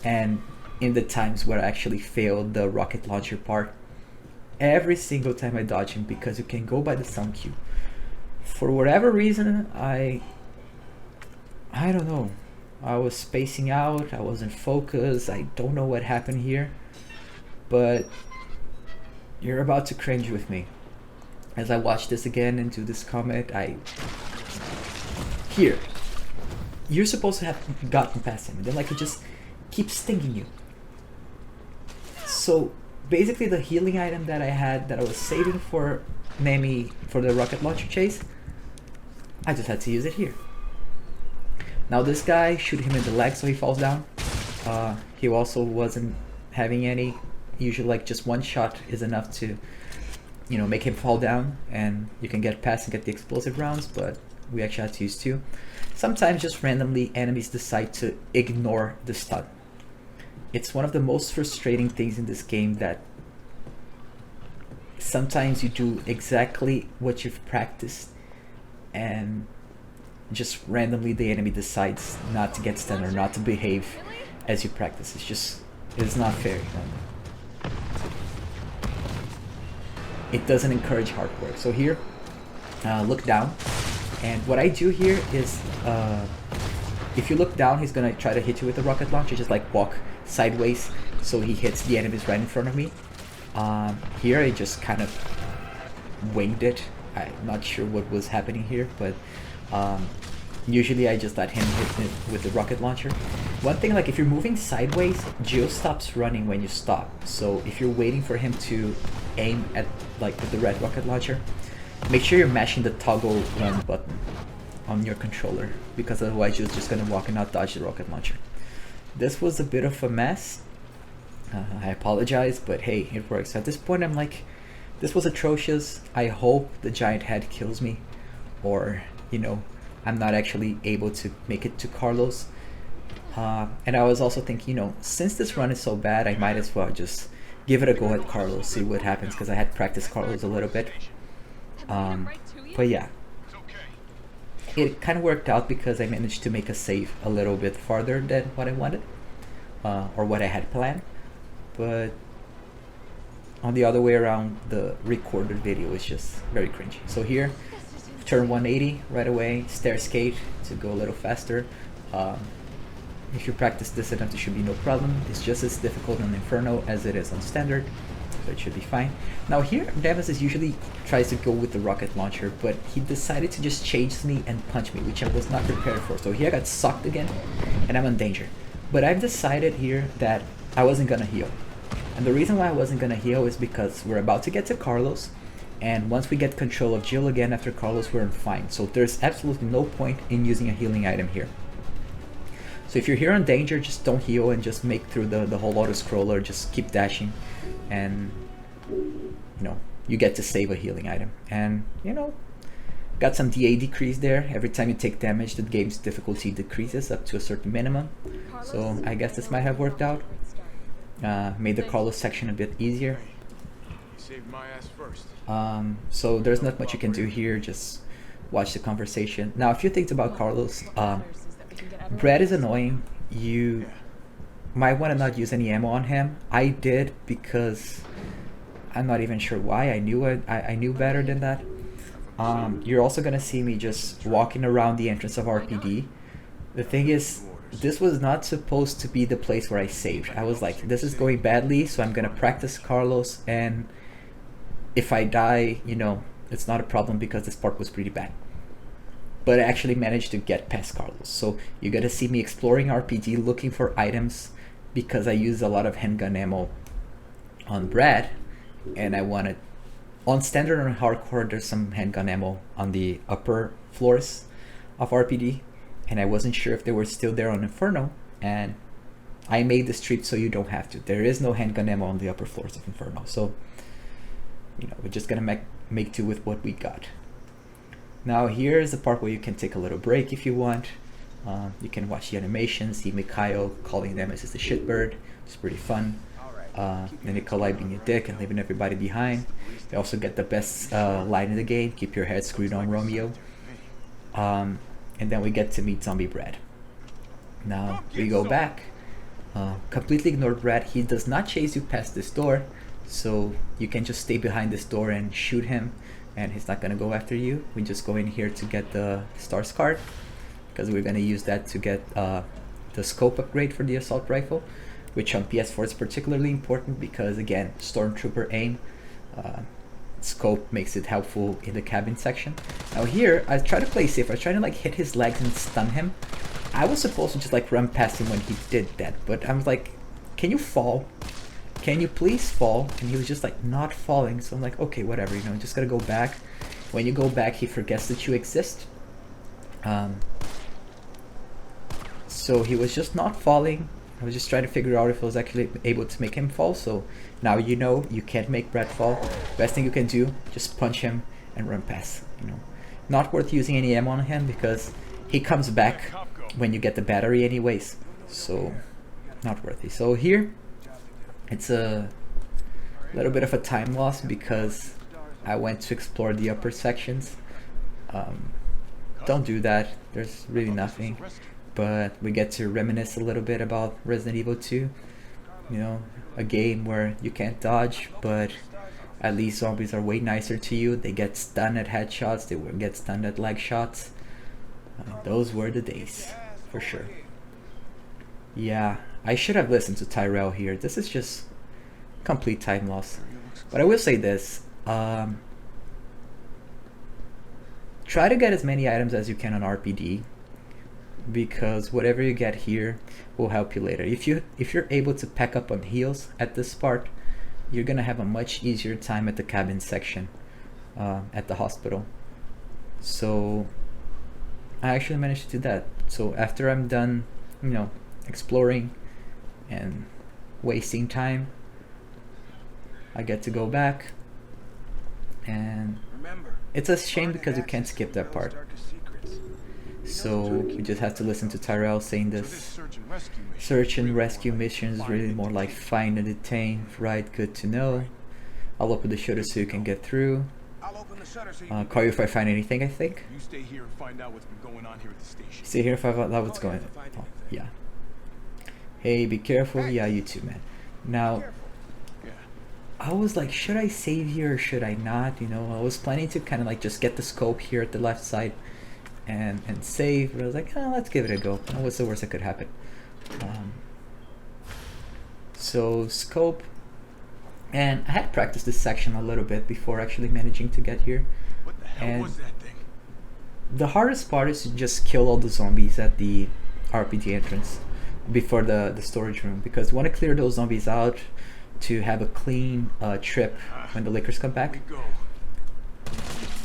and in the times where I actually failed the rocket launcher part. Every single time I dodge him because you can go by the sound cue. For whatever reason, I don't know. I was spacing out, I wasn't focused, I don't know what happened here, but you're about to cringe with me. As I watch this again and do this comment, here, you're supposed to have gotten past him, and then like it just keeps stinging you. So basically the healing item that I had that I was saving for Nemmy for the rocket launcher chase, I just had to use it here. Now this guy, shoot him in the leg so he falls down. He also wasn't having any. Usually like just one shot is enough to, you know, make him fall down and you can get past and get the explosive rounds, but we actually had to use 2. Sometimes just randomly enemies decide to ignore the stun. It's one of the most frustrating things in this game that sometimes you do exactly what you've practiced and just randomly the enemy decides not to get stunned or not to behave as you practice. It's not fair. It doesn't encourage hard work. So here, look down, and what I do here is, if you look down, he's gonna try to hit you with the rocket launcher. Just like walk sideways so he hits the enemies right in front of me. Here I just kind of winged it. I'm not sure what was happening here, but usually I just let him hit it with the rocket launcher. One thing, like if you're moving sideways, Jill stops running when you stop. So if you're waiting for him to aim at like with the red rocket launcher, make sure you're mashing the toggle run button on your controller, because otherwise you're just gonna walk and not dodge the rocket launcher. This was a bit of a mess. I apologize, but hey, it works. At this point, I'm like, this was atrocious. I hope the giant head kills me, or, you know, I'm not actually able to make it to Carlos. And I was also thinking, you know, since this run is so bad, I might as well just give it a go at Carlos, see what happens, because I had practiced Carlos a little bit. But yeah, it kind of worked out because I managed to make a save a little bit farther than what I wanted, or what I had planned. But on the other way around, the recorded video is just very cringy. So here, turn 180 right away, stair skate to go a little faster. If you practice this enough, there should be no problem. It's just as difficult on Inferno as it is on Standard, so it should be fine. Now here, Nemesis usually tries to go with the rocket launcher, but he decided to just chase me and punch me, which I was not prepared for. So here I got sucked again, and I'm in danger. But I've decided here that I wasn't gonna heal. And the reason why I wasn't gonna heal is because we're about to get to Carlos, and once we get control of Jill again after Carlos, we're fine. So there's absolutely no point in using a healing item here. So if you're here on danger, just don't heal and just make through the whole auto scroller, just keep dashing, and you know, you get to save a healing item. And you know, got some DA decrease there. Every time you take damage, the game's difficulty decreases up to a certain minimum. So I guess this might have worked out. Made the Carlos section a bit easier. So there's not much you can do here, just watch the conversation. Now, a few things about Carlos. Brad is annoying. You might want to not use any ammo on him. I did because I'm not even sure why. I knew better than that. You're also gonna see me just walking around the entrance of RPD. The thing is, this was not supposed to be the place where I saved. I was like, this is going badly, so I'm gonna practice Carlos, and if I die, you know, it's not a problem because this part was pretty bad. But I actually managed to get past Carlos. So you gotta see me exploring RPD, looking for items, because I used a lot of handgun ammo on Brad, and I wanted, on Standard and Hardcore, there's some handgun ammo on the upper floors of RPD, and I wasn't sure if they were still there on Inferno, and I made this trip so you don't have to. There is no handgun ammo on the upper floors of Inferno, so you know, we're just gonna make do with what we got. Now here's the part where you can take a little break if you want. You can watch the animation, see Mikhail calling Nemesis the shitbird. It's pretty fun. And Nikolai being a dick and leaving everybody behind. They also get the best line in the game, keep your head screwed on, Romeo. And then we get to meet Zombie Brad. Now we go back. Completely ignore Brad. He does not chase you past this door, so you can just stay behind this door and shoot him, and he's not gonna go after you. We just go in here to get the Stars card, because we're gonna use that to get the scope upgrade for the assault rifle, which on PS4 is particularly important because, again, Stormtrooper aim. Scope makes it helpful in the cabin section. Now here, I try to play safe. I was trying to like hit his legs and stun him. I was supposed to just like run past him when he did that, but I was like, can you fall? Can you please fall? And he was just like not falling, so I'm like, okay, whatever, you know, just gotta go back. When you go back, he forgets that you exist. So he was just not falling. I was just trying to figure out if I was actually able to make him fall. So now you know you can't make Brad fall. Best thing you can do, just punch him and run past. You know, not worth using any ammo on him because he comes back when you get the battery anyways. So not worthy. So here, it's a little bit of a time loss because I went to explore the upper sections. Don't do that. There's really nothing. But we get to reminisce a little bit about Resident Evil 2. You know, a game where you can't dodge, but at least zombies are way nicer to you. They get stunned at headshots, they will get stunned at leg shots. Those were the days, for sure. Yeah, I should have listened to Tyrell here. This is just complete time loss. But I will say this. Try to get as many items as you can on RPD, because whatever you get here will help you later. If you're able to pack up on heals at this part, you're gonna have a much easier time at the cabin section. at the hospital. So I actually managed to do that. So after I'm done, you know, exploring and wasting time, I get to go back, and it's a shame because you can't skip that part. So we just have to listen to Tyrell saying this. Search and rescue mission is really more like find and detain. Right, good to know. I'll open the shutter so you can get through. Call you if I find anything, I think. You stay here and find out what's been going on here at the station. Stay here if I find out what's going on. Oh, yeah. Hey, be careful. Yeah, you too, man. Now, I was like, should I save here or should I not? You know, I was planning to kind of like just get the scope here at the left side and save, but I was like, oh, let's give it a go. Oh, what's the worst that could happen? So scope, and I had practiced this section a little bit before actually managing to get here. What the hell was that thing? The hardest part is to just kill all the zombies at the RPG entrance before the storage room, because you want to clear those zombies out to have a clean trip when the lickers come back.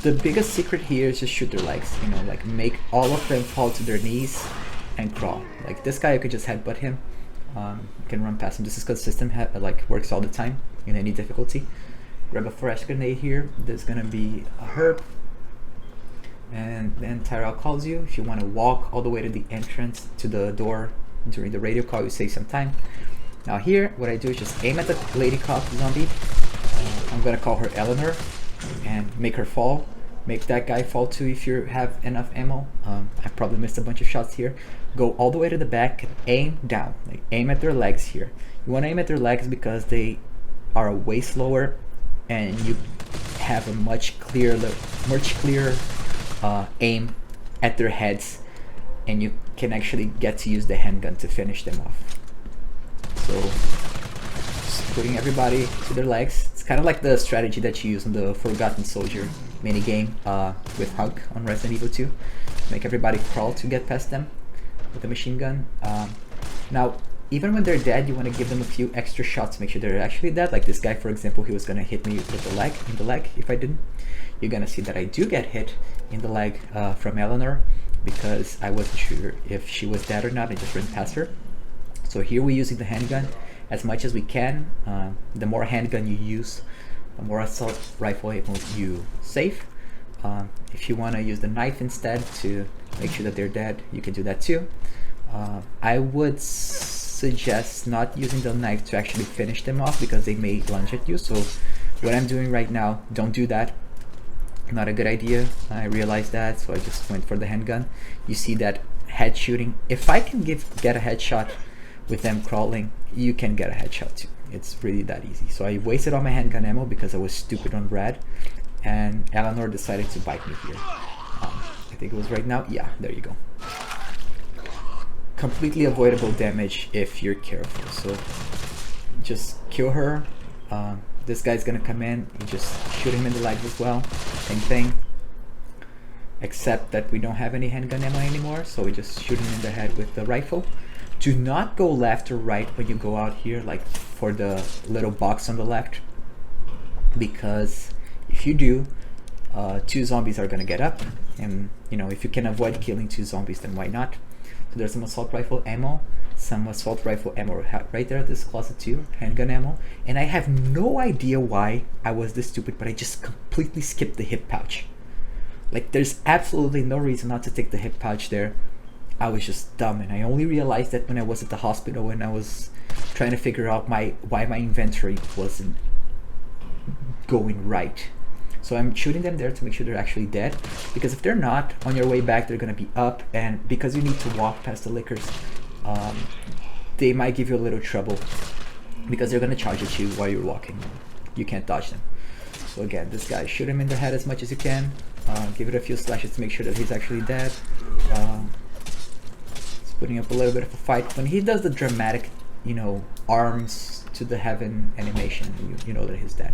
The biggest secret here is just shoot their legs, you know, like make all of them fall to their knees and crawl. Like this guy, you could just headbutt him. You can run past him. This is because the system like works all the time in any difficulty. Grab a fresh grenade here. There's gonna be a herb, and then Tyrell calls you. If you want to walk all the way to the entrance to the door during the radio call, you save some time. Now here, what I do is just aim at the lady cop zombie. I'm gonna call her Eleanor and make her fall. Make that guy fall too if you have enough ammo. I probably missed a bunch of shots here. Go all the way to the back, aim down, like aim at their legs here. You want to aim at their legs because they are way slower, and you have a much clearer aim at their heads, and you can actually get to use the handgun to finish them off. So just putting everybody to their legs. It's kind of like the strategy that you use in the Forgotten Soldier minigame with Hug on Resident Evil 2. Make everybody crawl to get past them with a machine gun. Now, even when they're dead, you want to give them a few extra shots to make sure they're actually dead. Like this guy, for example, he was going to hit me with the leg, in the leg if I didn't. You're going to see that I do get hit in the leg from Eleanor, because I wasn't sure if she was dead or not. I just ran past her. So here we're using the handgun as much as we can. The more handgun you use, the more assault rifle ammo you save. If you want to use the knife instead to make sure that they're dead, you can do that too. I would suggest not using the knife to actually finish them off, because they may lunge at you. So what I'm doing right now, don't do that. Not a good idea. I realized that, so I just went for the handgun. You see that head shooting. If I can get a headshot with them crawling, you can get a headshot too. It's really that easy. So I wasted all my handgun ammo because I was stupid on Brad, and Eleanor decided to bite me here. I think it was right now. Yeah, there you go. Completely avoidable damage if you're careful. So just kill her. This guy's gonna come in. You just shoot him in the leg as well. Same thing. Except that we don't have any handgun ammo anymore, so we just shoot him in the head with the rifle. Do not go left or right when you go out here, like for the little box on the left, because if you do, two zombies are gonna get up, and you know, if you can avoid killing two zombies, then why not? So there's some assault rifle ammo, right there at this closet too, handgun ammo, and I have no idea why I was this stupid, but I just completely skipped the hip pouch. Like there's absolutely no reason not to take the hip pouch there. I was just dumb, and I only realized that when I was at the hospital and I was trying to figure out why my inventory wasn't going right. So I'm shooting them there to make sure they're actually dead, because if they're not, on your way back they're gonna be up, and because you need to walk past the lickers, they might give you a little trouble because they're gonna charge at you while you're walking. You can't dodge them. So again, this guy, shoot him in the head as much as you can. Give it a few slashes to make sure that he's actually dead. Putting up a little bit of a fight. When he does the dramatic, you know, arms to the heaven animation, you know that he's dead.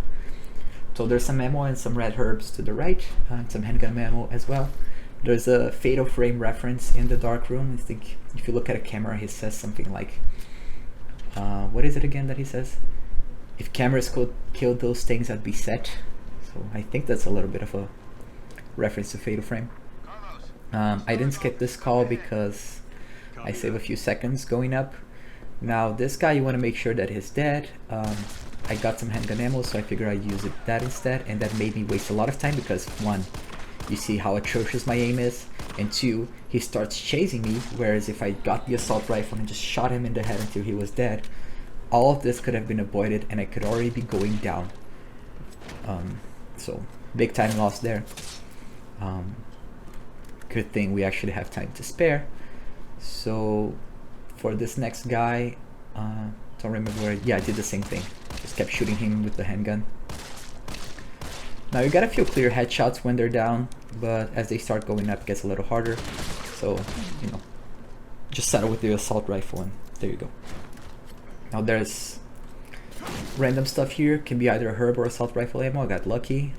So there's some ammo and some red herbs to the right, some handgun ammo as well. There's a Fatal Frame reference in the dark room. I think if you look at a camera, he says something like, what is it again that he says? If cameras could kill those things, I'd be set. So I think that's a little bit of a reference to Fatal Frame. I didn't skip this call because I save a few seconds going up. Now this guy, you want to make sure that he's dead. I got some handgun ammo, so I figured I'd use that instead, and that made me waste a lot of time because 1, you see how atrocious my aim is, and 2, he starts chasing me, whereas if I got the assault rifle and just shot him in the head until he was dead, all of this could have been avoided and I could already be going down. So big time loss there. Good thing we actually have time to spare. So for this next guy, don't remember where, yeah, I did the same thing. Just kept shooting him with the handgun. Now you gotta feel clear headshots when they're down, but as they start going up it gets a little harder. So, you know, just settle with the assault rifle and there you go. Now there's random stuff here, can be either herb or assault rifle ammo. I got lucky.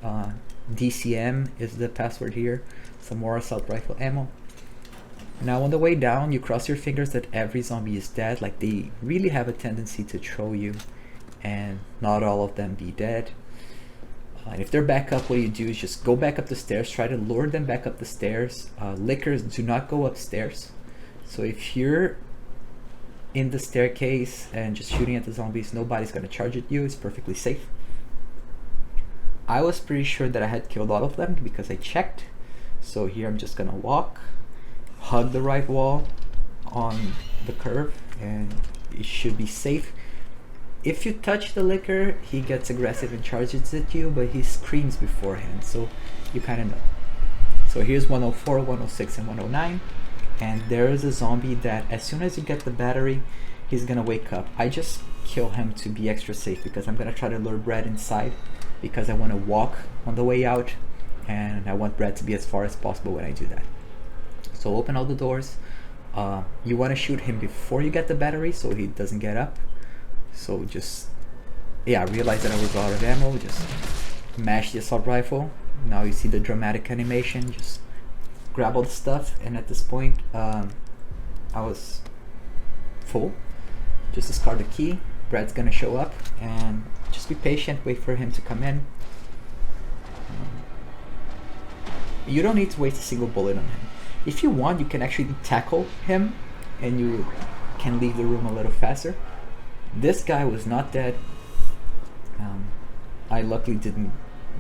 DCM is the password here. Some more assault rifle ammo. Now on the way down, you cross your fingers that every zombie is dead. Like, they really have a tendency to troll you and not all of them be dead. And if they're back up, what you do is just go back up the stairs, try to lure them back up the stairs. Lickers do not go upstairs. So if you're in the staircase and just shooting at the zombies, nobody's gonna charge at you, it's perfectly safe. I was pretty sure that I had killed all of them because I checked. So here I'm just gonna walk, hug the right wall on the curve, and it should be safe. If you touch the licker, he gets aggressive and charges at you, but he screams beforehand, so you kind of know. So here's 104, 106, and 109, and there is a zombie that as soon as you get the battery, he's gonna wake up. I just kill him to be extra safe because I'm gonna try to lure Brad inside because I want to walk on the way out, and I want Brad to be as far as possible when I do that. So open all the doors. You want to shoot him before you get the battery so he doesn't get up. So just, yeah, realize that I was out of ammo, just mash the assault rifle. Now you see the dramatic animation, just grab all the stuff, and at this point I was full. Just discard the key. Brad's gonna show up, and just be patient, wait for him to come in. You don't need to waste a single bullet on him. If you want, you can actually tackle him and you can leave the room a little faster. This guy was not dead. I luckily didn't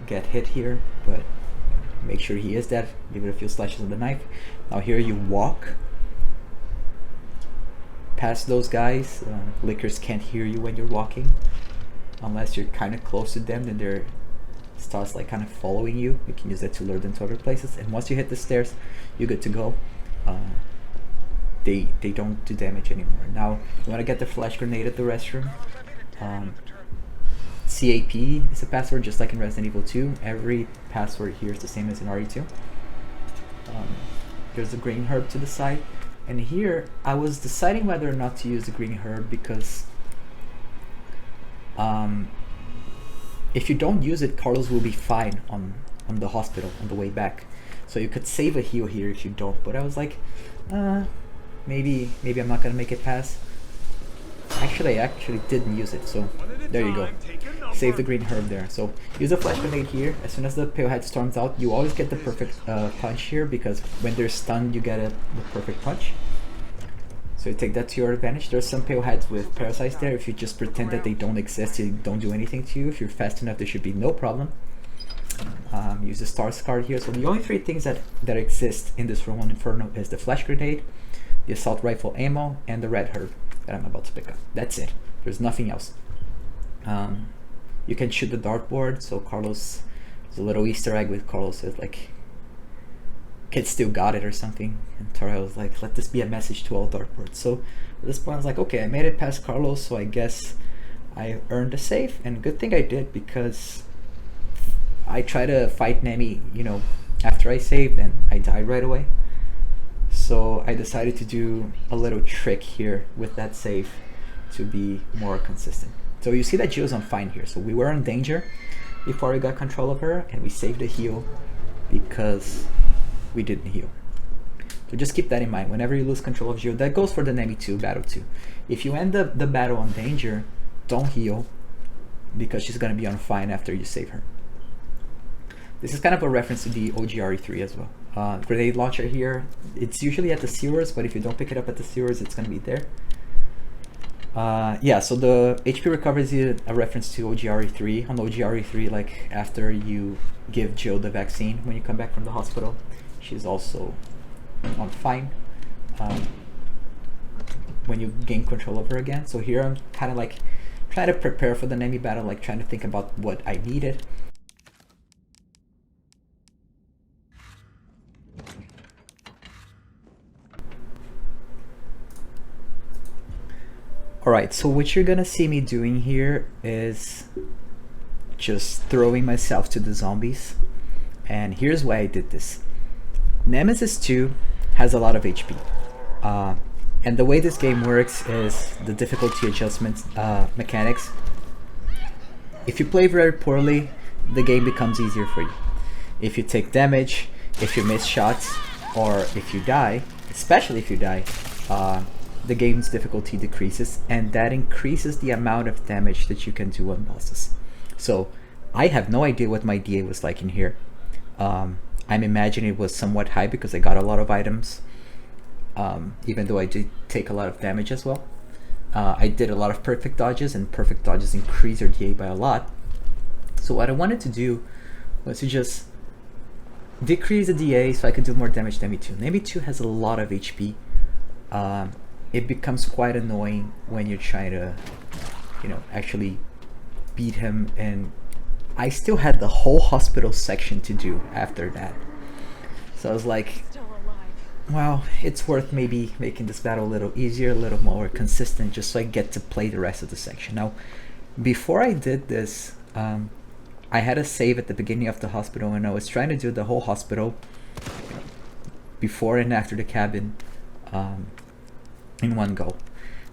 get hit here, but make sure he is dead. Give it a few slashes with the knife. Now here you walk past those guys. Lickers can't hear you when you're walking unless you're kind of close to them, then they're starts like kind of following you. You can use that to lure them to other places, and once you hit the stairs, you're good to go. They don't do damage anymore. Now you want to get the flash grenade at the restroom. CAP is a password just like in Resident Evil 2. Every password here is the same as in RE2. There's the green herb to the side, and here I was deciding whether or not to use the green herb because if you don't use it, Carlos will be fine on the hospital on the way back. So you could save a heal here if you don't, but I was like, maybe I'm not gonna make it past. Actually, I actually didn't use it, so there you go. Save the green herb there. So use a flash grenade here. As soon as the pale head storms out, you always get the perfect punch here, because when they're stunned, you get the perfect punch. So you take that to your advantage. There's some pale heads with parasites there. If you just pretend that they don't exist, they don't do anything to you. If you're fast enough, there should be no problem. Use the stars card here. So the only three things that exist in this room on Inferno is the flash grenade, the assault rifle ammo, and the red herb that I'm about to pick up. That's it. There's nothing else. You can shoot the dartboard. So Carlos, there's a little Easter egg with Carlos says like, "Kids still got it" or something. And Tara was like, "Let this be a message to all dartboards." So at this point I was like, okay, I made it past Carlos, so I guess I earned a save. And good thing I did, because I tried to fight Nemmy, you know, after I saved, and I died right away. So I decided to do a little trick here with that save to be more consistent. So you see that Jill's on fine here. So we were in danger before we got control of her, and we saved a heal because we didn't heal. So just keep that in mind. Whenever you lose control of Jill, that goes for the Nemmy 2 battle too. If you end the battle on danger, don't heal, because she's gonna be on fine after you save her. This is kind of a reference to the OGRE3 as well. Grenade launcher here, it's usually at the sewers, but if you don't pick it up at the sewers, it's going to be there. Yeah, so the HP recovery is a reference to OGRE3. On OGRE3, like after you give Jill the vaccine when you come back from the hospital, she's also on fine when you gain control of her again. So here I'm kind of like trying to prepare for the nemmy battle, like trying to think about what I needed. Alright, so what you're gonna see me doing here is just throwing myself to the zombies. And here's why I did this. Nemesis 2 has a lot of HP. And the way this game works is the difficulty adjustment mechanics. If you play very poorly, the game becomes easier for you. If you take damage, if you miss shots, or if you die, especially if you die, the game's difficulty decreases, and that increases the amount of damage that you can do on bosses. So I have no idea what my DA was like in here. I'm imagining it was somewhat high because I got a lot of items, even though I did take a lot of damage as well. I did a lot of perfect dodges, and perfect dodges increase your DA by a lot. So what I wanted to do was to just decrease the DA so I could do more damage than Nemmy 2. Nemmy 2 has a lot of HP. It becomes quite annoying when you're trying to, you know, actually beat him, and I still had the whole hospital section to do after that. So I was like, well, it's worth maybe making this battle a little easier, a little more consistent, just so I get to play the rest of the section. Now, before I did this, I had a save at the beginning of the hospital, and I was trying to do the whole hospital before and after the cabin in one go.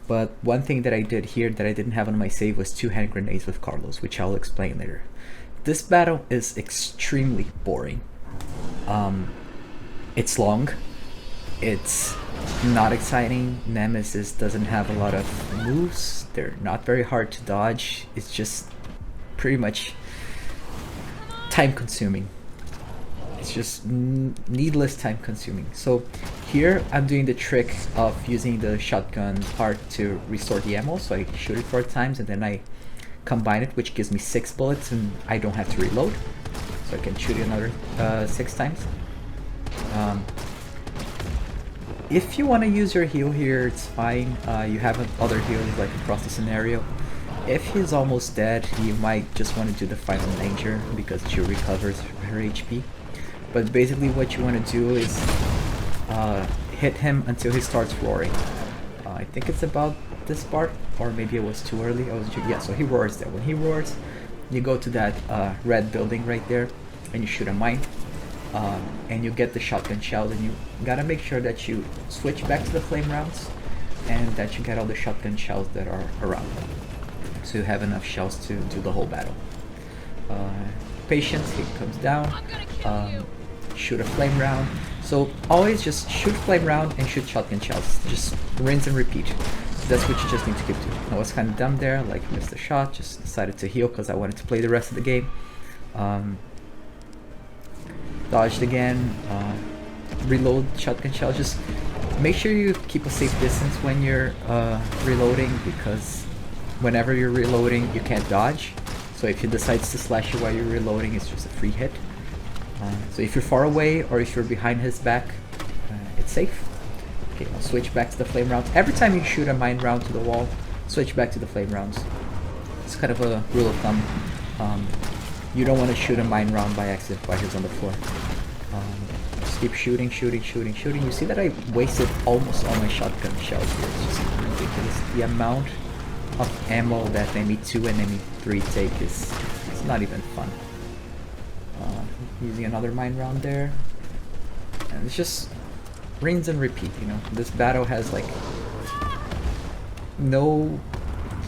But one thing that I did here that I didn't have on my save was 2 hand grenades with Carlos, which I'll explain later. This battle is extremely boring. It's long. It's not exciting. Nemesis doesn't have a lot of moves. They're not very hard to dodge. It's just pretty much time consuming. It's just needless time consuming. So here I'm doing the trick of using the shotgun part to restore the ammo. So I shoot it 4 times and then I combine it, which gives me 6 bullets, and I don't have to reload. So I can shoot it another 6 times. If you want to use your heal here, it's fine. You have other heals like across the scenario. If he's almost dead, you might just want to do the final danger because she recovers her HP. But basically what you want to do is hit him until he starts roaring. I think it's about this part, or maybe it was too early. Yeah, so he roars there. When he roars, you go to that red building right there and you shoot a mine. And you get the shotgun shells, and you gotta make sure that you switch back to the flame rounds and that you get all the shotgun shells that are around. So you have enough shells to do the whole battle. Patience, he comes down, shoot a flame round. So always just shoot flame round and shoot shotgun shells. Just rinse and repeat. That's what you just need to keep doing. I was kind of dumb there, like missed a shot, just decided to heal because I wanted to play the rest of the game. Dodged again, reload shotgun shells. Just make sure you keep a safe distance when you're reloading, because whenever you're reloading you can't dodge. So if he decides to slash you while you're reloading, it's just a free hit. So if you're far away or if you're behind his back, it's safe. Okay, I'll switch back to the flame rounds. Every time you shoot a mine round to the wall, switch back to the flame rounds. It's kind of a rule of thumb. You don't want to shoot a mine round by accident while he's on the floor. Just keep shooting, shooting, shooting, shooting. You see that I wasted almost all my shotgun shells here. It's just ridiculous. The amount of ammo that Nemmy 2 and Nemmy 3 take is it's not even fun. Using another mine round there. And it's just rinse and repeat, you know. This battle has like no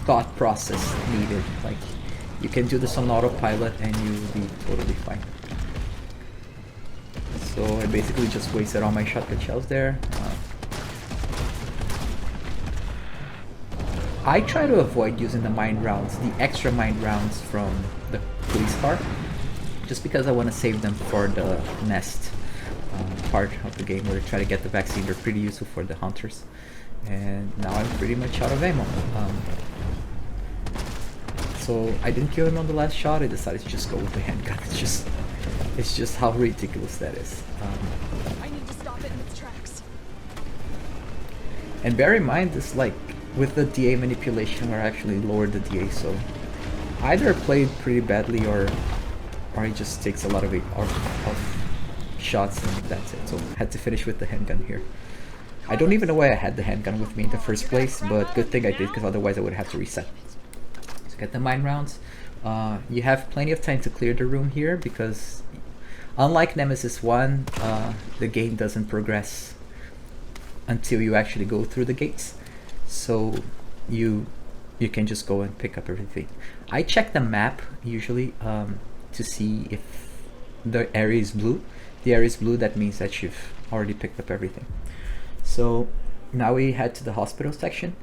thought process needed. Like, you can do this on autopilot and you'll be totally fine. So I basically just wasted all my shotgun shells there. I try to avoid using the mine rounds, the extra mine rounds from the police car, just because I want to save them for the nest part of the game where you try to get the vaccine. They're pretty useful for the hunters. And now I'm pretty much out of ammo. So I didn't kill him on the last shot. I decided to just go with the handgun. It's just how ridiculous that is. I need to stop it in its tracks. And bear in mind, this like with the DA manipulation, we're actually lowered the DA, so either played pretty badly or it just takes a lot of shots and that's it. So I had to finish with the handgun here. I don't even know why I had the handgun with me in the first place, but good thing I did, because otherwise I would have to reset. So get the mine rounds. You have plenty of time to clear the room here, because unlike Nemesis 1, the game doesn't progress until you actually go through the gates. So you can just go and pick up everything. I check the map usually to see if the area is blue. The area is blue, that means that you've already picked up everything. So now we head to the hospital section.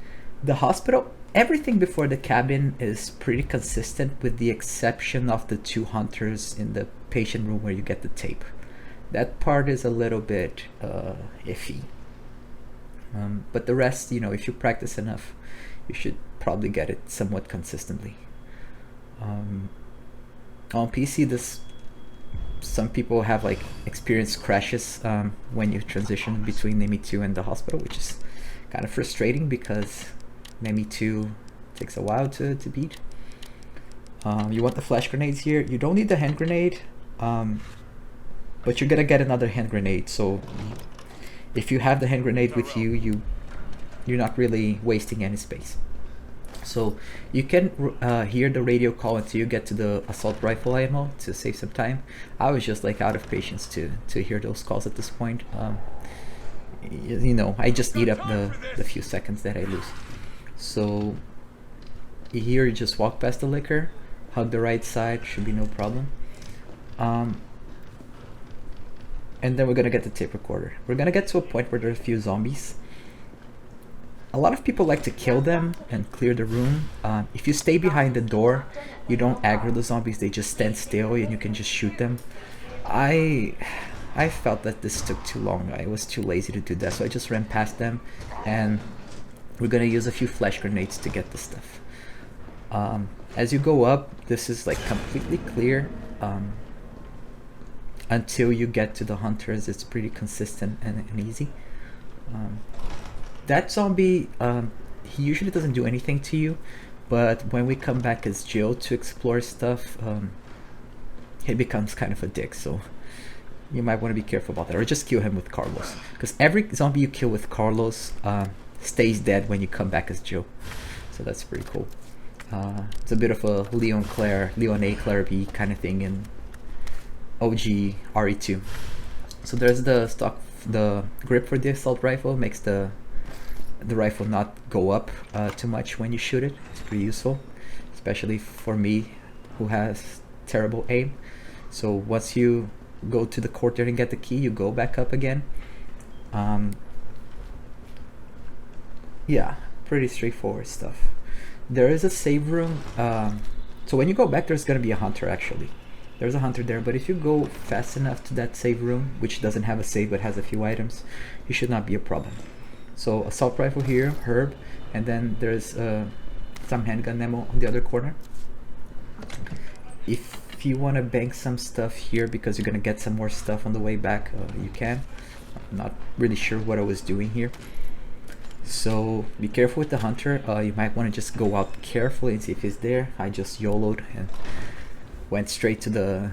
The hospital, everything before the cabin is pretty consistent, with the exception of the 2 hunters in the patient room where you get the tape. That part is a little bit iffy. But the rest, you know, if you practice enough, you should probably get it somewhat consistently. On PC, some people have like experienced crashes when you transition between Nemmy 2 and the hospital, which is kind of frustrating because Nemmy 2 takes a while to beat. You want the flash grenades here. You don't need the hand grenade, but you're gonna get another hand grenade, so if you have the hand grenade with you, you're not really wasting any space. So you can hear the radio call until you get to the assault rifle ammo to save some time. I was just like out of patience to hear those calls at this point. You know, I just eat up the few seconds that I lose. So here you just walk past the liquor, hug the right side, should be no problem. And then we're gonna get the tape recorder. We're gonna get to a point where there's a few zombies. A lot of people like to kill them and clear the room. If you stay behind the door, you don't aggro the zombies, they just stand still and you can just shoot them. I felt that this took too long. I was too lazy to do that, so I just ran past them, and we're gonna use a few flash grenades to get the stuff. As you go up, this is like completely clear. Until you get to the hunters, it's pretty consistent and easy. That zombie, he usually doesn't do anything to you, but when we come back as Jill to explore stuff, he becomes kind of a dick, so you might want to be careful about that, or just kill him with Carlos, because every zombie you kill with Carlos stays dead when you come back as Jill, so that's pretty cool. It's a bit of a Leon A, Claire B kind of thing in OG RE2. So there's the grip for the assault rifle, makes the rifle not go up too much when you shoot it. It's pretty useful, especially for me who has terrible aim. So once you go to the courtyard and get the key, you go back up again. Yeah, pretty straightforward stuff. There is a save room, so when you go back there's gonna be a hunter actually. There's a hunter there, but if you go fast enough to that save room, which doesn't have a save but has a few items, you should not be a problem. So assault rifle here, herb, and then there's some handgun ammo on the other corner. If you want to bank some stuff here because you're gonna get some more stuff on the way back, you can. I'm not really sure what I was doing here. So be careful with the hunter. You might want to just go out carefully and see if he's there. I just YOLO'd and went straight to the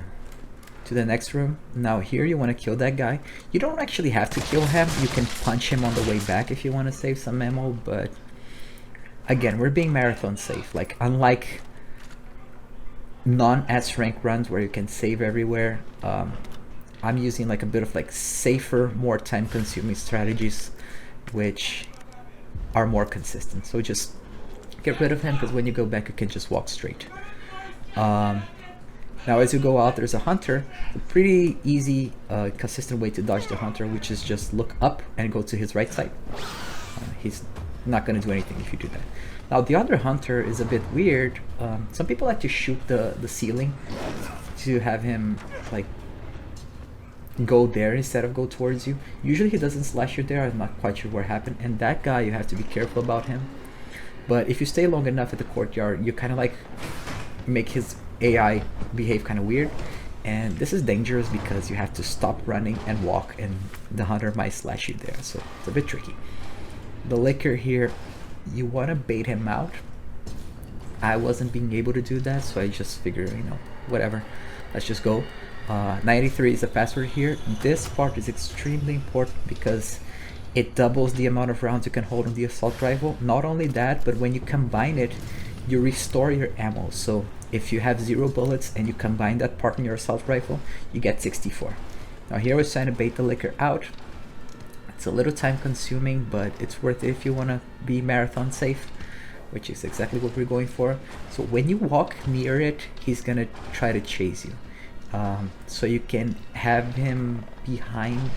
next room. Now here you want to kill that guy. You don't actually have to kill him. You can punch him on the way back if you want to save some ammo, but again, we're being marathon safe. Like, unlike non-S rank runs where you can save everywhere, I'm using like a bit of like safer, more time consuming strategies which are more consistent. So just get rid of him, because when you go back you can just walk straight. Now as you go out, there's a hunter. A pretty easy, consistent way to dodge the hunter, which is just look up and go to his right side. He's not going to do anything if you do that. Now the other hunter is a bit weird. Some people like to shoot the ceiling to have him like go there instead of go towards you. Usually he doesn't slash you there. I'm not quite sure what happened. And that guy, you have to be careful about him. But if you stay long enough at the courtyard, you kind of like make his AI behave kind of weird. And this is dangerous because you have to stop running and walk, and the hunter might slash you there. So it's a bit tricky. The liquor here, you want to bait him out. I wasn't being able to do that, so I just figured, you know, whatever, let's just go. 93 is the password here. This part is extremely important because it doubles the amount of rounds you can hold on the assault rifle. Not only that, but when you combine it, you restore your ammo. So if you have 0 bullets and you combine that part in your assault rifle, you get 64. Now here I was trying to bait the liquor out. It's a little time consuming, but it's worth it if you want to be marathon safe, which is exactly what we're going for. So when you walk near it, he's gonna try to chase you. So you can have him behind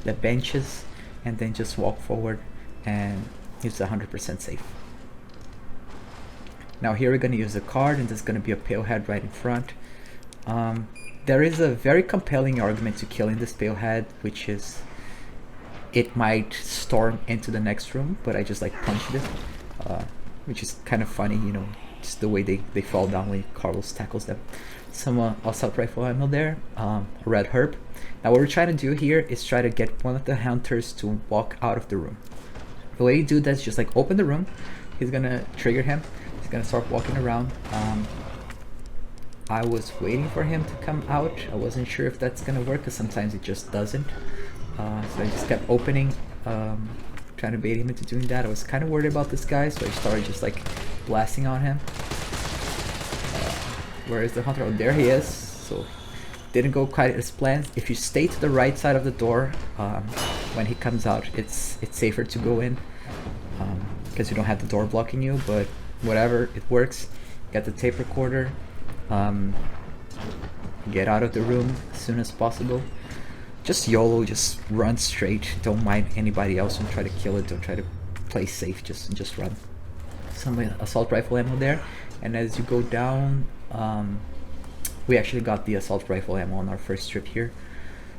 the benches and then just walk forward, and he's 100% safe. Now here we're gonna use a card, and there's gonna be a pale head right in front. There is a very compelling argument to killing this pale head, which is it might storm into the next room, but I just like punched it, which is kind of funny, you know, just the way they fall down when Carlos tackles them. Some assault rifle ammo there, red herb. Now what we're trying to do here is try to get one of the hunters to walk out of the room. The way you do that is just like open the room. He's gonna trigger him. He's gonna start walking around. I was waiting for him to come out. I wasn't sure if that's gonna work because sometimes it just doesn't. So I just kept opening, trying to bait him into doing that. I was kind of worried about this guy, so I started just like blasting on him. Where is the hunter? Oh, there he is. So didn't go quite as planned. If you stay to the right side of the door, when he comes out, it's safer to go in because you don't have the door blocking you. But whatever, it works. Get the tape recorder. Get out of the room as soon as possible. Just YOLO, just run straight. Don't mind anybody else. Don't try to kill it. Don't try to play safe. Just run. Some assault rifle ammo there, and as you go down, we actually got the assault rifle ammo on our first trip here.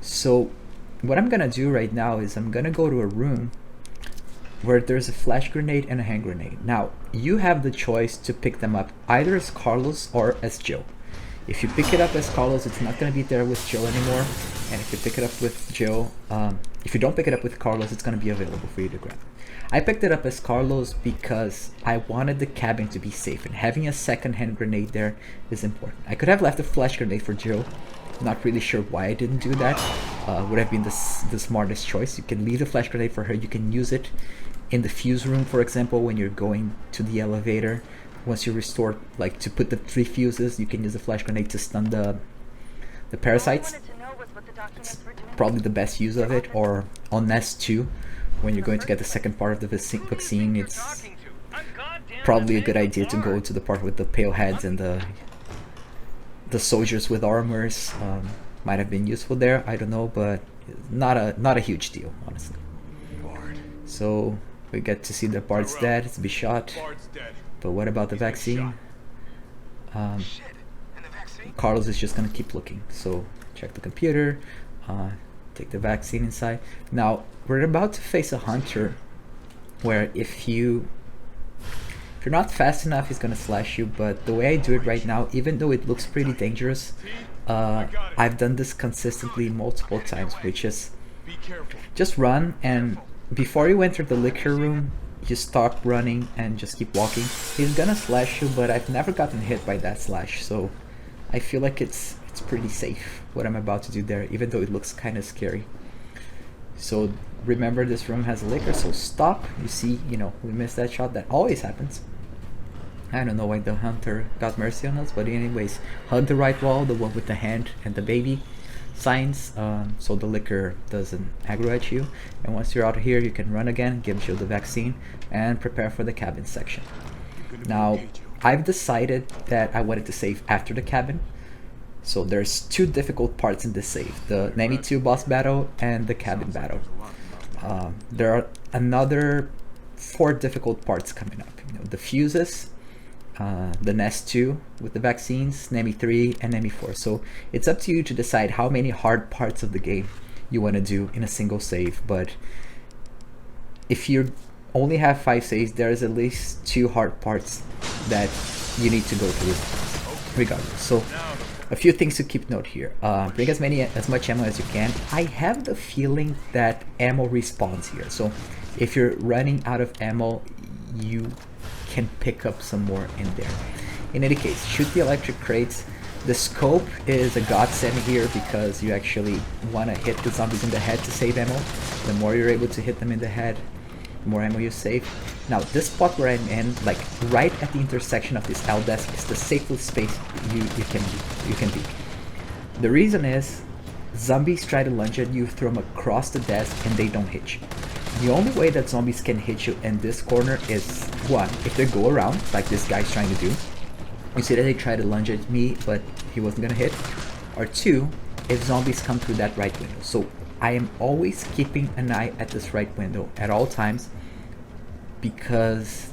So what I'm gonna do right now is I'm gonna go to a room where there's a flash grenade and a hand grenade. Now you have the choice to pick them up either as Carlos or as Jill. If you pick it up as Carlos, it's not gonna be there with Jill anymore, and if you pick it up with Jill, if you don't pick it up with Carlos, it's gonna be available for you to grab. I picked it up as Carlos because I wanted the cabin to be safe, and having a second hand grenade there is important. I could have left a flash grenade for Jill. Not really sure why I didn't do that. Would have been the smartest choice. You can leave the flash grenade for her. You can use it in the fuse room, for example, when you're going to the elevator. Once you restore, like to put the 3 fuses, you can use the flash grenade to stun the parasites. It's probably the best use of it. Or on Nest 2, when you're going to get the second part of the vaccine, it's probably a good idea to go to the part with the pale heads and the soldiers with armors. Might have been useful there, I don't know, but not a huge deal, honestly. So we get to see that Bard's dead. It's be shot. But what about the vaccine? Carlos is just gonna keep looking. So check the computer, take the vaccine inside. Now we're about to face a hunter where if you're not fast enough, he's gonna slash you. But the way I do it right now, even though it looks pretty dangerous, I've done this consistently multiple times, which is just run, and before you enter the liquor room, you stop running and just keep walking. He's gonna slash you, but I've never gotten hit by that slash, so I feel like it's pretty safe what I'm about to do there, even though it looks kind of scary. So remember, this room has a liquor, so stop. You see, you know, we missed that shot. That always happens. I don't know why the hunter got mercy on us, but anyways, hug the right wall, the one with the hand and the baby signs, so the liquor doesn't aggro at you. And once you're out of here, you can run again, give Jill the vaccine, and prepare for the cabin section. Now, I've decided that I wanted to save after the cabin. So there's 2 difficult parts in this save: the Nemmy 2 boss battle and the cabin battle. There are another 4 difficult parts coming up. You know, the fuses, the Nest 2 with the vaccines, nemmy 3, and nemmy 4. So it's up to you to decide how many hard parts of the game you want to do in a single save. But if you only have 5 saves, there's at least 2 hard parts that you need to go through regardless. So a few things to keep note here. Bring as much ammo as you can. I have the feeling that ammo respawns here. So if you're running out of ammo, you can pick up some more in there. In any case, shoot the electric crates. The scope is a godsend here because you actually want to hit the zombies in the head to save ammo. The more you're able to hit them in the head, the more ammo you save. Now this spot where I'm in, like right at the intersection of this L desk, is the safest space you can be. The reason is zombies try to lunge at you, throw them across the desk, and they don't hit you. The only way that zombies can hit you in this corner is, one, if they go around, like this guy's trying to do. You see that they try to lunge at me, but he wasn't gonna hit. Or two, if zombies come through that right window. So I am always keeping an eye at this right window at all times, because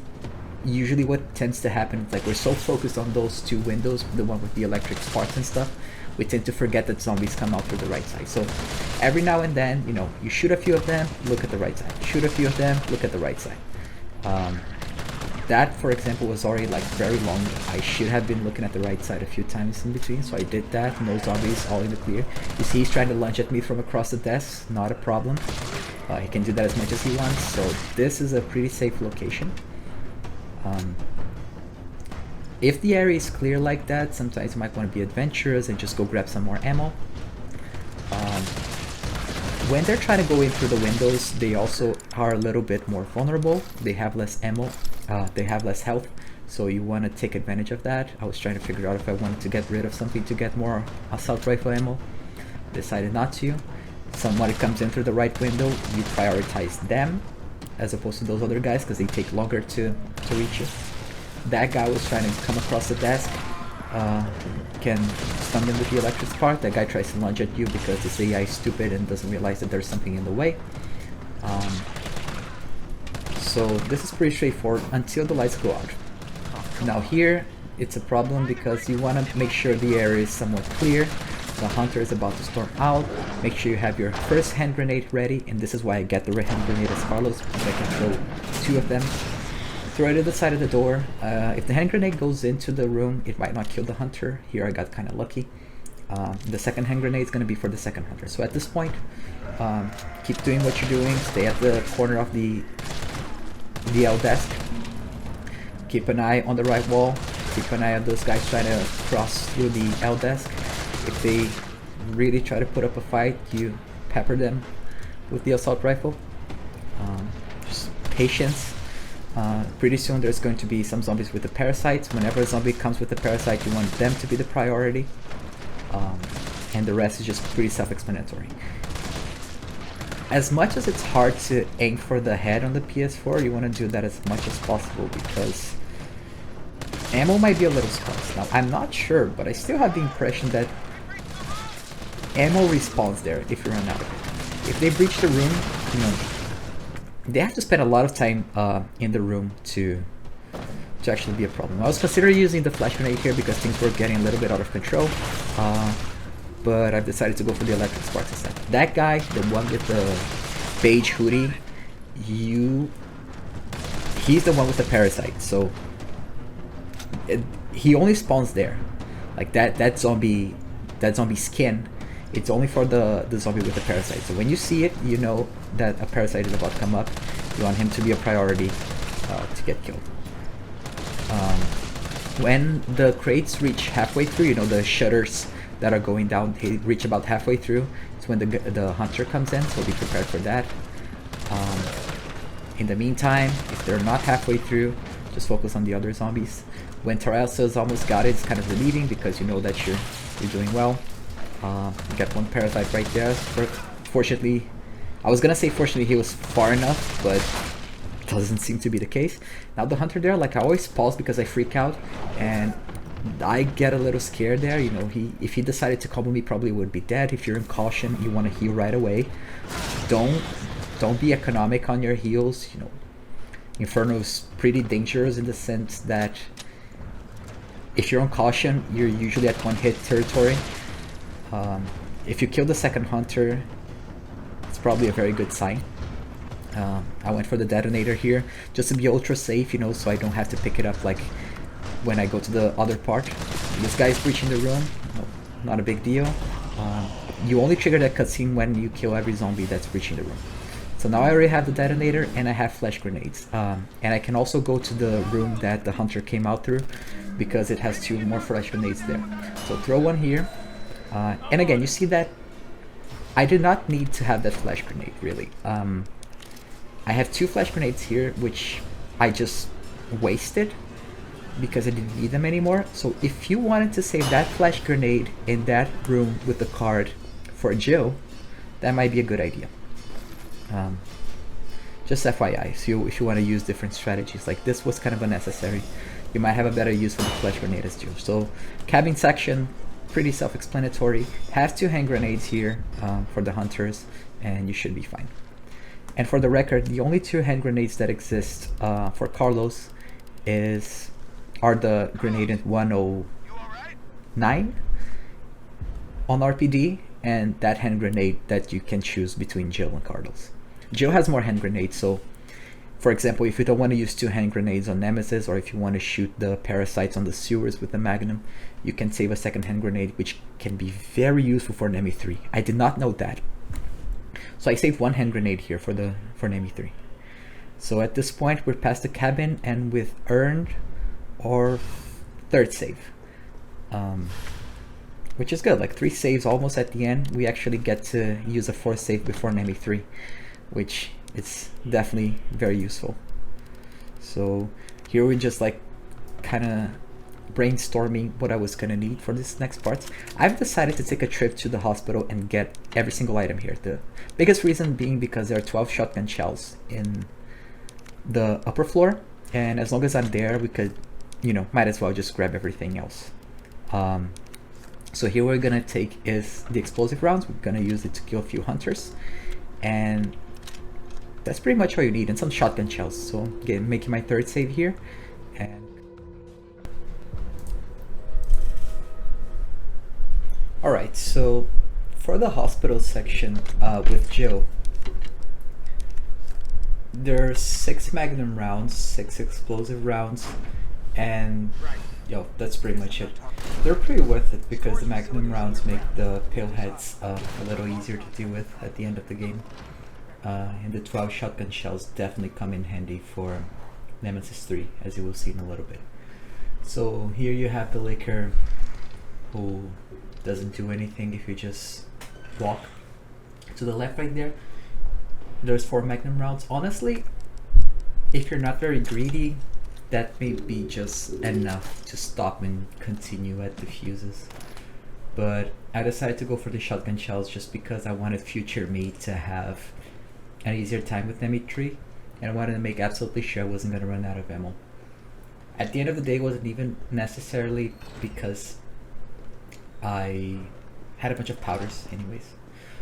usually what tends to happen is like we're so focused on those 2 windows, the one with the electric sparks and stuff, we tend to forget that zombies come out through the right side. So every now and then, you know, you shoot a few of them, look at the right side. Shoot a few of them, look at the right side. That, for example, was already like very long. I should have been looking at the right side a few times in between, so I did that. No zombies, all in the clear. You see he's trying to lunge at me from across the desk, not a problem. He can do that as much as he wants, so this is a pretty safe location. If the area is clear like that, sometimes you might want to be adventurous and just go grab some more ammo. When they're trying to go in through the windows, they also are a little bit more vulnerable. They have less ammo, they have less health, so you want to take advantage of that. I was trying to figure out if I wanted to get rid of something to get more assault rifle ammo. Decided not to. Somebody comes in through the right window, you prioritize them as opposed to those other guys because they take longer to reach you. That guy was trying to come across the desk, can stun them with the electric spark. That guy tries to lunge at you because this AI is stupid and doesn't realize that there's something in the way. So this is pretty straightforward until the lights go out. Now here, it's a problem because you want to make sure the area is somewhat clear. The hunter is about to storm out. Make sure you have your first hand grenade ready, and this is why I get the red hand grenade as Carlos, because I can throw 2 of them. Throw it at the side of the door. If the hand grenade goes into the room, it might not kill the hunter. Here I got kind of lucky. The second hand grenade is going to be for the second hunter. So at this point, keep doing what you're doing. Stay at the corner of the L desk. Keep an eye on the right wall. Keep an eye on those guys trying to cross through the L desk. If they really try to put up a fight, you pepper them with the assault rifle. Just patience. Pretty soon there's going to be some zombies with the parasites. Whenever a zombie comes with a parasite, you want them to be the priority. And the rest is just pretty self-explanatory. As much as it's hard to aim for the head on the PS4, you want to do that as much as possible because ammo might be a little sparse. Now, I'm not sure, but I still have the impression that ammo respawns there if you run out of it. If they breach the room, you know, they have to spend a lot of time in the room to actually be a problem. I was considering using the flash grenade here because things were getting a little bit out of control, but I've decided to go for the electric sparks instead. That guy, the one with the beige hoodie, he's the one with the parasite, so he only spawns there. Like that zombie skin, it's only for the zombie with the parasite. So when you see it, you know that a parasite is about to come up. You want him to be a priority to get killed. When the crates reach halfway through, you know, the shutters that are going down, they reach about halfway through. It's when the hunter comes in, so be prepared for that. In the meantime, if they're not halfway through, just focus on the other zombies. When Terrelsa's almost got it, it's kind of relieving because you know that you're doing well. You got one parasite right there. Fortunately, I was gonna say fortunately he was far enough, but it doesn't seem to be the case. Now the hunter there, like I always pause because I freak out and I get a little scared there. You know, if he decided to combo me, probably would be dead. If you're in caution, you want to heal right away. Don't be economic on your heals. You know, Inferno is pretty dangerous in the sense that if you're on caution, you're usually at 1-hit territory. If you kill the second hunter, it's probably a very good sign. I went for the detonator here just to be ultra safe, you know, so I don't have to pick it up like when I go to the other part. This guy's breaching the room, not a big deal. You only trigger that cutscene when you kill every zombie that's breaching the room. So now I already have the detonator and I have flash grenades. And I can also go to the room that the hunter came out through because it has 2 more flash grenades there. So throw one here. And again, you see that I did not need to have that flash grenade, really. I have 2 flash grenades here, which I just wasted because I didn't need them anymore. So if you wanted to save that flash grenade in that room with the card for Jill, that might be a good idea. Just FYI, so if you want to use different strategies, like this was kind of unnecessary. You might have a better use for the flash grenade as Jill. So cabin section, pretty self-explanatory. Have 2 hand grenades here for the hunters, and you should be fine. And for the record, the only 2 hand grenades that exist for Carlos are the grenade in 109 on RPD, and that hand grenade that you can choose between Jill and Carlos. Jill has more hand grenades, so for example, if you don't want to use 2 hand grenades on Nemesis, or if you want to shoot the parasites on the sewers with the Magnum, you can save a second hand grenade, which can be very useful for Nemmy 3. I did not know that. So I saved 1 hand grenade here for Nemmy 3. So at this point we're past the cabin, and with earned or 3rd save, which is good. Like 3 saves almost at the end, we actually get to use a 4th save before Nemmy 3, which it's definitely very useful. So here we just like kind of brainstorming what I was gonna need for this next part. I've decided to take a trip to the hospital and get every single item here. The biggest reason being because there are 12 shotgun shells in the upper floor, and as long as I'm there, we could, you know, might as well just grab everything else. So here we're gonna take is the explosive rounds. We're gonna use it to kill a few hunters, and that's pretty much all you need, and some shotgun shells. So again, making my 3rd save here, and alright, so for the hospital section with Jill, there's 6 magnum rounds, 6 explosive rounds, and yo, that's pretty much it. They're pretty worth it because the magnum rounds make the pale heads a little easier to deal with at the end of the game. And the 12 shotgun shells definitely come in handy for Nemesis 3, as you will see in a little bit. So here you have the liquor, who doesn't do anything if you just walk. To the left right there, there's 4 magnum rounds. Honestly, if you're not very greedy, that may be just enough to stop and continue at the fuses. But I decided to go for the shotgun shells just because I wanted future me to have an easier time with Nemmy 3, and I wanted to make absolutely sure I wasn't going to run out of ammo. At the end of the day, it wasn't even necessarily because I had a bunch of powders anyways.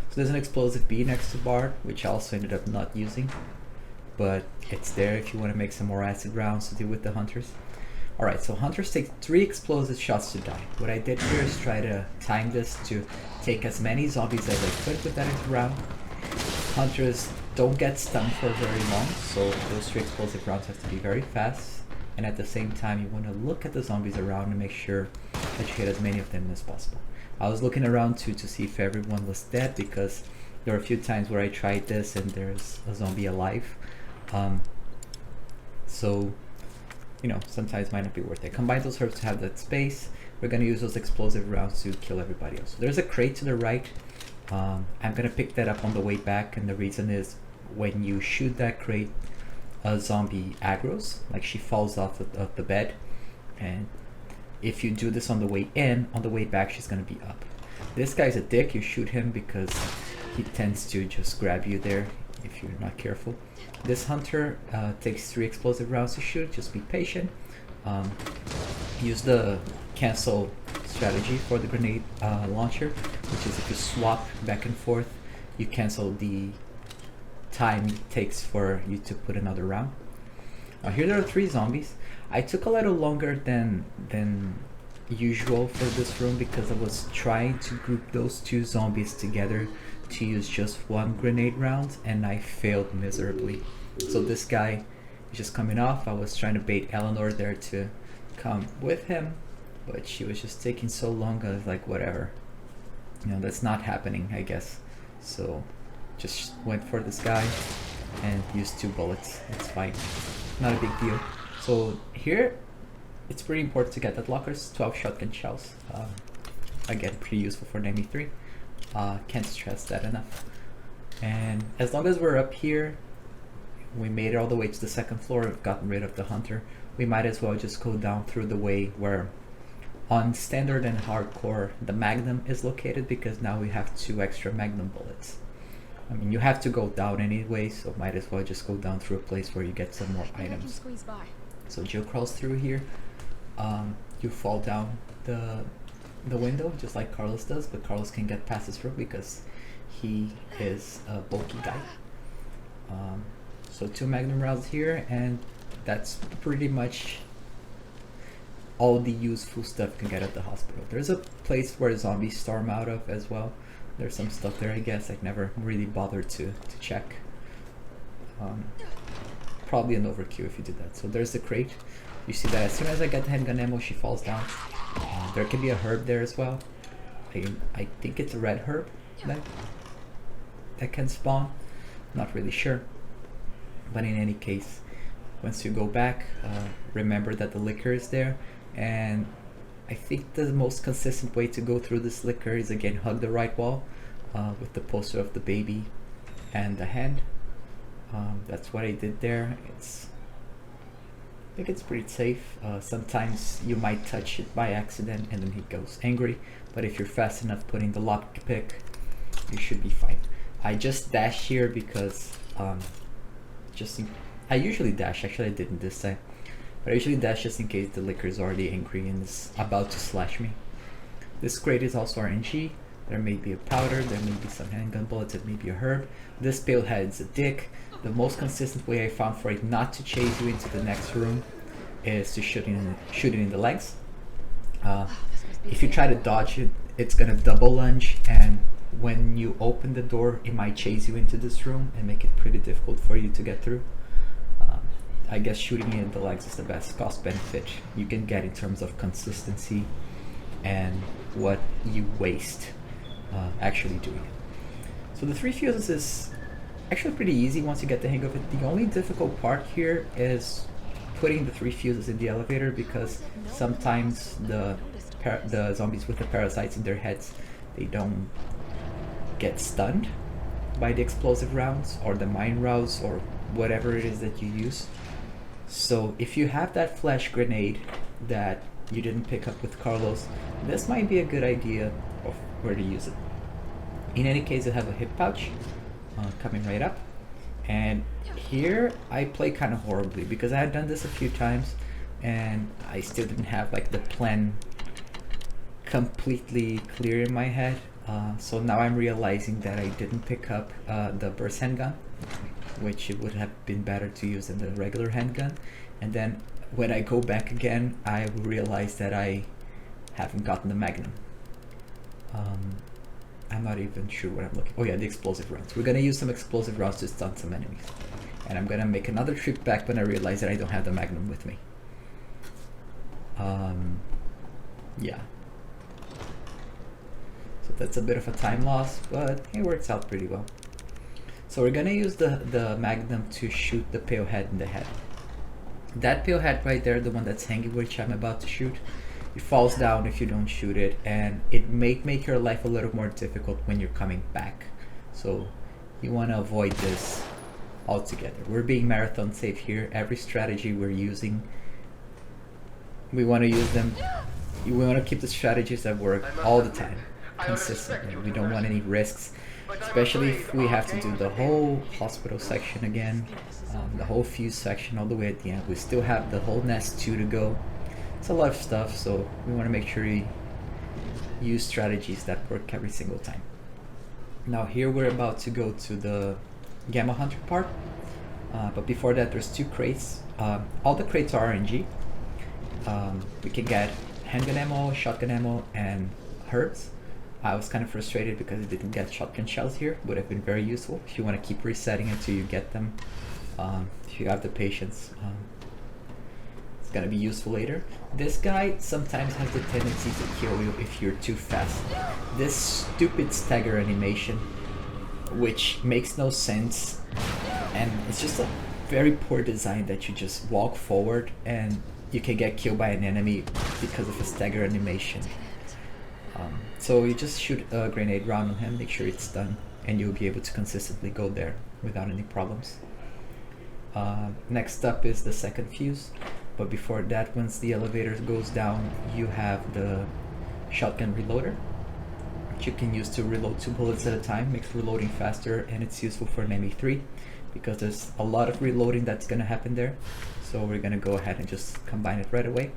So there's an explosive B next to bar, which I also ended up not using, but it's there if you want to make some more acid rounds to deal with the hunters. Alright, so hunters take 3 explosive shots to die. What I did here is try to time this to take as many zombies as I could with that round. Hunters don't get stunned for very long, so those 3 explosive rounds have to be very fast, and at the same time you want to look at the zombies around and make sure that you hit as many of them as possible. I was looking around too to see if everyone was dead, because there were a few times where I tried this and there's a zombie alive. So, you know, sometimes it might not be worth it. Combine those herbs to have that space. We're going to use those explosive rounds to kill everybody else. So there's a crate to the right. I'm going to pick that up on the way back, and the reason is when you shoot that crate, a zombie aggros, like she falls off of the bed, and if you do this on the way in, on the way back she's going to be up. This guy's a dick. You shoot him because he tends to just grab you there if you're not careful. This hunter takes 3 explosive rounds to shoot. Just be patient. Use the cancel strategy for the grenade launcher, which is if you swap back and forth, you cancel the time it takes for you to put another round. Here there are 3 zombies. I took a little longer than usual for this room because I was trying to group those two zombies together to use just one grenade round, and I failed miserably. So this guy is just coming off. I was trying to bait Eleanor there to come with him, but she was just taking so long. I was like, whatever, you know, that's not happening, I guess. So just went for this guy and used 2 bullets. It's fine, not a big deal. So here it's pretty important to get that lockers. 12 shotgun shells, again pretty useful for nemmy 3. Can't stress that enough. And as long as we're up here, we made it all the way to the 2nd floor, we've gotten rid of the hunter, we might as well just go down through the way where on standard and hardcore the magnum is located, because now we have 2 extra magnum bullets. I mean, you have to go down anyway, so might as well just go down through a place where you get some more items. Squeeze by. So Jill crawls through here. You fall down the window just like Carlos does, but Carlos can get past this room because he is a bulky guy. So 2 magnum rounds here, and that's pretty much all the useful stuff you can get at the hospital. There's a place where zombies storm out of as well. There's some stuff there, I guess. I never really bothered to check. Probably an overkill if you did that. So there's the crate. You see that as soon as I get the handgun ammo, she falls down. There can be a herb there as well. I think it's a red herb that can spawn. Not really sure. But in any case, once you go back, remember that the liquor is there. And I think the most consistent way to go through this liquor is again hug the right wall with the poster of the baby and the hand. That's what I did there. I think it's pretty safe. Sometimes you might touch it by accident and then he goes angry, but if you're fast enough putting the lock pick, you should be fine. I just dashed here because I usually dash. Actually, I didn't this time, but I usually dash just in case the liquor is already angry and is about to slash me. This crate is also RNG. There may be a powder, there may be some handgun bullets, it may be a herb. This pale head's a dick. The most consistent way I found for it not to chase you into the next room is to shoot it in the legs. If you try to dodge it, it's gonna double lunge, and when you open the door, it might chase you into this room and make it pretty difficult for you to get through. I guess shooting it in the legs is the best cost benefit you can get in terms of consistency and what you waste actually doing it. So the 3 fuses is actually pretty easy once you get the hang of it. The only difficult part here is putting the 3 fuses in the elevator, because sometimes the zombies with the parasites in their heads, they don't get stunned by the explosive rounds or the mine rounds or whatever it is that you use. So if you have that flash grenade that you didn't pick up with Carlos, this might be a good idea of where to use it. In any case, I have a hip pouch coming right up, and here I play kind of horribly because I had done this a few times and I still didn't have like the plan completely clear in my head. So now I'm realizing that I didn't pick up the burst handgun, which it would have been better to use than the regular handgun. And then when I go back again, I realize that I haven't gotten the magnum. I'm not even sure what I'm looking. Oh yeah, the explosive rounds. We're gonna use some explosive rounds to stun some enemies. And I'm gonna make another trip back when I realize that I don't have the magnum with me. Yeah. So that's a bit of a time loss, but it works out pretty well. So we're gonna use the magnum to shoot the pale head in the head. That pale head right there, the one that's hanging, which I'm about to shoot, it falls down if you don't shoot it, and it may make your life a little more difficult when you're coming back. So you want to avoid this altogether. We're being marathon safe here. Every strategy we're using, we want to use them. We want to keep the strategies that work all the time, consistently. We don't want any risks, especially if we have to do the whole hospital section again, the whole fuse section all the way at the end. We still have the whole nest 2 to go. It's a lot of stuff, so we want to make sure we use strategies that work every single time. Now here we're about to go to the Gamma Hunter part, but before that there's 2 crates. All the crates are RNG. We can get handgun ammo, shotgun ammo, and herbs. I was kind of frustrated because I didn't get shotgun shells here. Would have been very useful if you want to keep resetting until you get them. If you have the patience, it's gonna be useful later. This guy sometimes has the tendency to kill you if you're too fast. This stupid stagger animation, which makes no sense, and it's just a very poor design that you just walk forward and you can get killed by an enemy because of a stagger animation. So you just shoot a grenade round on him, make sure it's done, and you'll be able to consistently go there without any problems. Next up is the second fuse, but before that, once the elevator goes down, you have the shotgun reloader, which you can use to reload 2 bullets at a time, makes reloading faster, and it's useful for nemmy 3 because there's a lot of reloading that's gonna happen there. So we're gonna go ahead and just combine it right away.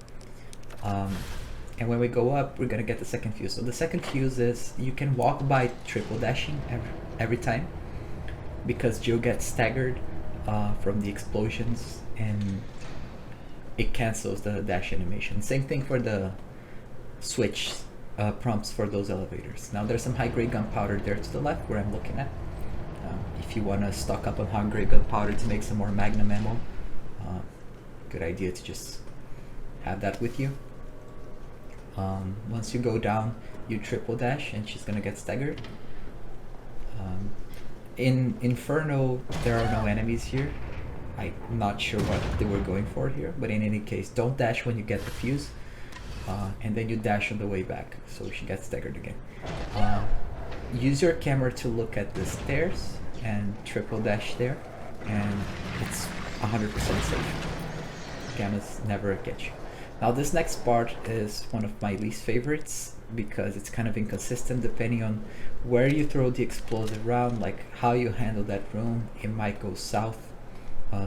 And when we go up, we're gonna get the second fuse. So the second fuse is you can walk by triple dashing every time because Jill gets staggered from the explosions and it cancels the dash animation. Same thing for the switch prompts for those elevators. Now there's some high-grade gunpowder there to the left where I'm looking at. If you want to stock up on high-grade gunpowder to make some more magnum ammo, good idea to just have that with you. Once you go down, you triple dash and she's gonna get staggered. In Inferno, there are no enemies here. I'm not sure what they were going for here, but in any case, don't dash when you get the fuse, and then you dash on the way back, so she gets staggered again. Use your camera to look at the stairs and triple dash there, and it's 100% safe. Cameras never get you. Now this next part is one of my least favorites because it's kind of inconsistent depending on where you throw the explosive round, like how you handle that room. It might go south